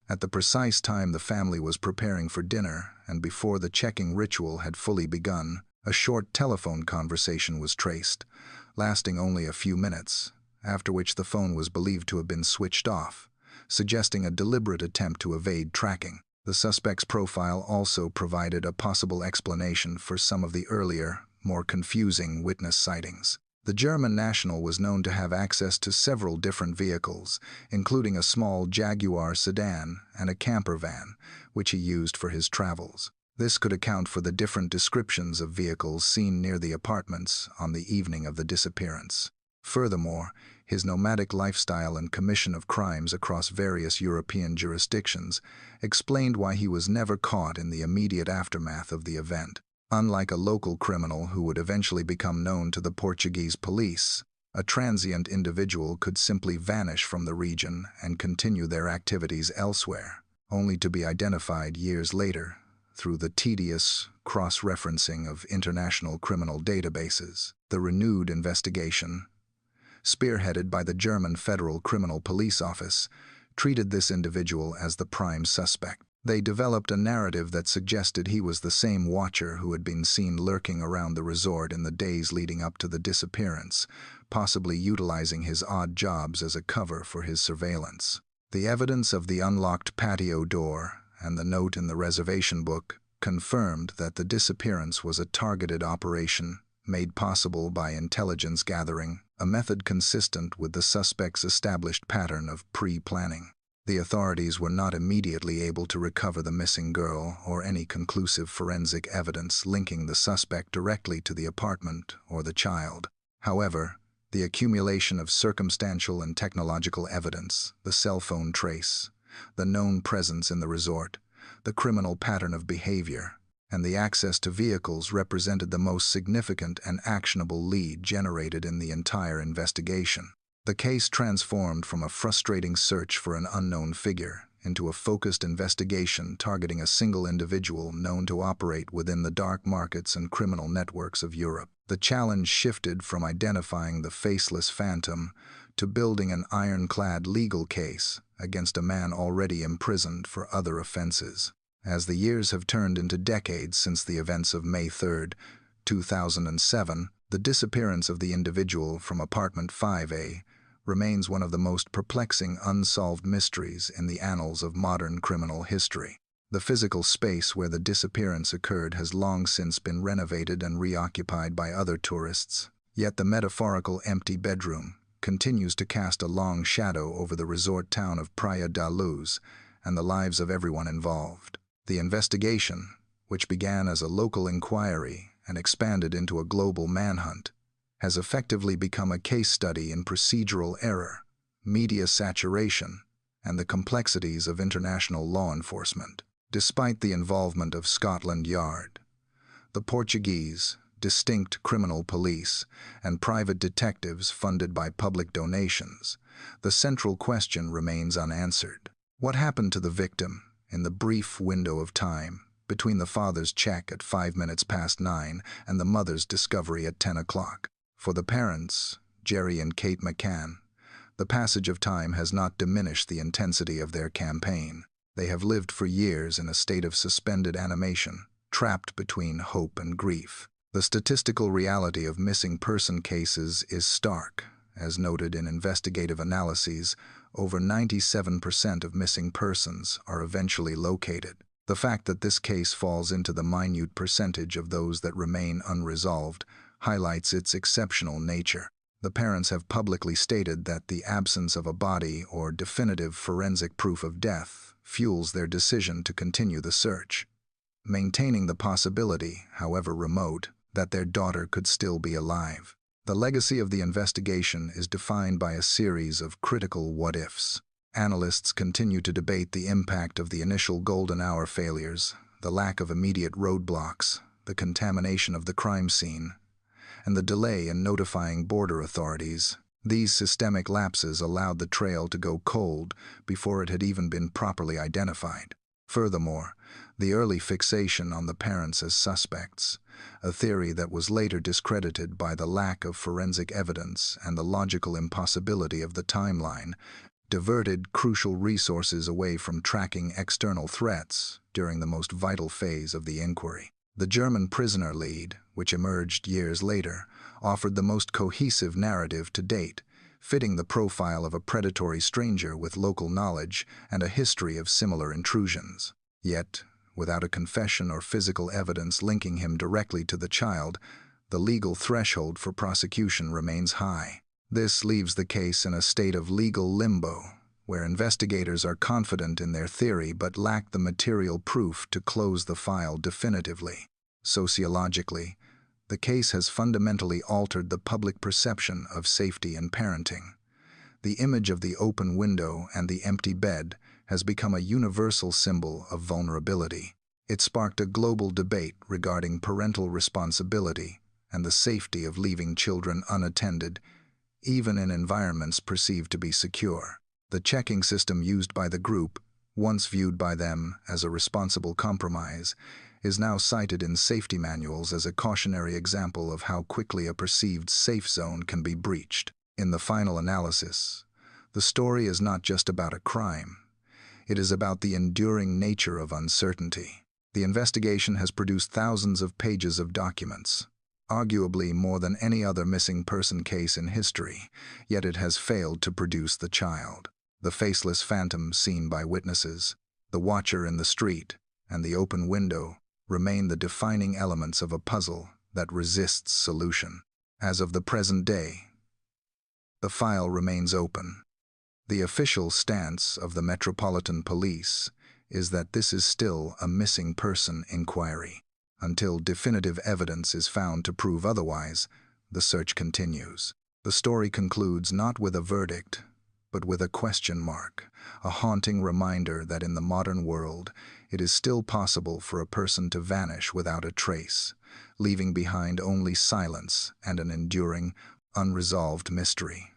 At the precise time the family was preparing for dinner, and before the checking ritual had fully begun, a short telephone conversation was traced, lasting only a few minutes, after which the phone was believed to have been switched off, suggesting a deliberate attempt to evade tracking. The suspect's profile also provided a possible explanation for some of the earlier, more confusing witness sightings. The German national was known to have access to several different vehicles, including a small Jaguar sedan and a camper van, which he used for his travels. This could account for the different descriptions of vehicles seen near the apartments on the evening of the disappearance. Furthermore, his nomadic lifestyle and commission of crimes across various European jurisdictions explained why he was never caught in the immediate aftermath of the event. Unlike a local criminal who would eventually become known to the Portuguese police, a transient individual could simply vanish from the region and continue their activities elsewhere, only to be identified years later through the tedious cross-referencing of international criminal databases. The renewed investigation, spearheaded by the German Federal Criminal Police Office, treated this individual as the prime suspect. They developed a narrative that suggested he was the same watcher who had been seen lurking around the resort in the days leading up to the disappearance, possibly utilizing his odd jobs as a cover for his surveillance. The evidence of the unlocked patio door and the note in the reservation book confirmed that the disappearance was a targeted operation made possible by intelligence gathering, a method consistent with the suspect's established pattern of pre-planning. The authorities were not immediately able to recover the missing girl or any conclusive forensic evidence linking the suspect directly to the apartment or the child. However, the accumulation of circumstantial and technological evidence, the cell phone trace, the known presence in the resort, the criminal pattern of behavior, and the access to vehicles represented the most significant and actionable lead generated in the entire investigation. The case transformed from a frustrating search for an unknown figure into a focused investigation targeting a single individual known to operate within the dark markets and criminal networks of Europe. The challenge shifted from identifying the faceless phantom to building an ironclad legal case against a man already imprisoned for other offenses. As the years have turned into decades since the events of May 3, 2007, the disappearance of the individual from apartment 5A remains one of the most perplexing unsolved mysteries in the annals of modern criminal history. The physical space where the disappearance occurred has long since been renovated and reoccupied by other tourists, yet the metaphorical empty bedroom continues to cast a long shadow over the resort town of Praia da Luz and the lives of everyone involved. The investigation, which began as a local inquiry and expanded into a global manhunt, has effectively become a case study in procedural error, media saturation, and the complexities of international law enforcement. Despite the involvement of Scotland Yard, the Portuguese distinct criminal police, and private detectives funded by public donations, the central question remains unanswered. What happened to the victim in the brief window of time between the father's check at 9 and the mother's discovery at 10 o'clock? For the parents, Jerry and Kate McCann, the passage of time has not diminished the intensity of their campaign. They have lived for years in a state of suspended animation, trapped between hope and grief. The statistical reality of missing person cases is stark. As noted in investigative analyses, over 97% of missing persons are eventually located. The fact that this case falls into the minute percentage of those that remain unresolved highlights its exceptional nature. The parents have publicly stated that the absence of a body or definitive forensic proof of death fuels their decision to continue the search, maintaining the possibility, however remote, that their daughter could still be alive. The legacy of the investigation is defined by a series of critical what-ifs. Analysts continue to debate the impact of the initial golden hour failures, the lack of immediate roadblocks, the contamination of the crime scene, and the delay in notifying border authorities. These systemic lapses allowed the trail to go cold before it had even been properly identified. Furthermore, the early fixation on the parents as suspects, a theory that was later discredited by the lack of forensic evidence and the logical impossibility of the timeline, diverted crucial resources away from tracking external threats during the most vital phase of the inquiry. The German prisoner lead, which emerged years later, offered the most cohesive narrative to date, fitting the profile of a predatory stranger with local knowledge and a history of similar intrusions. Yet, without a confession or physical evidence linking him directly to the child, the legal threshold for prosecution remains high. This leaves the case in a state of legal limbo, where investigators are confident in their theory but lack the material proof to close the file definitively. Sociologically, the case has fundamentally altered the public perception of safety and parenting. The image of the open window and the empty bed has become a universal symbol of vulnerability. It sparked a global debate regarding parental responsibility and the safety of leaving children unattended, even in environments perceived to be secure. The checking system used by the group, once viewed by them as a responsible compromise, is now cited in safety manuals as a cautionary example of how quickly a perceived safe zone can be breached. In the final analysis, the story is not just about a crime. It is about the enduring nature of uncertainty. The investigation has produced thousands of pages of documents, arguably more than any other missing person case in history, yet it has failed to produce the child. The faceless phantom seen by witnesses, the watcher in the street, and the open window remain the defining elements of a puzzle that resists solution. As of the present day, the file remains open. The official stance of the Metropolitan Police is that this is still a missing person inquiry. Until definitive evidence is found to prove otherwise, the search continues. The story concludes not with a verdict, but with a question mark, a haunting reminder that in the modern world, it is still possible for a person to vanish without a trace, leaving behind only silence and an enduring, unresolved mystery.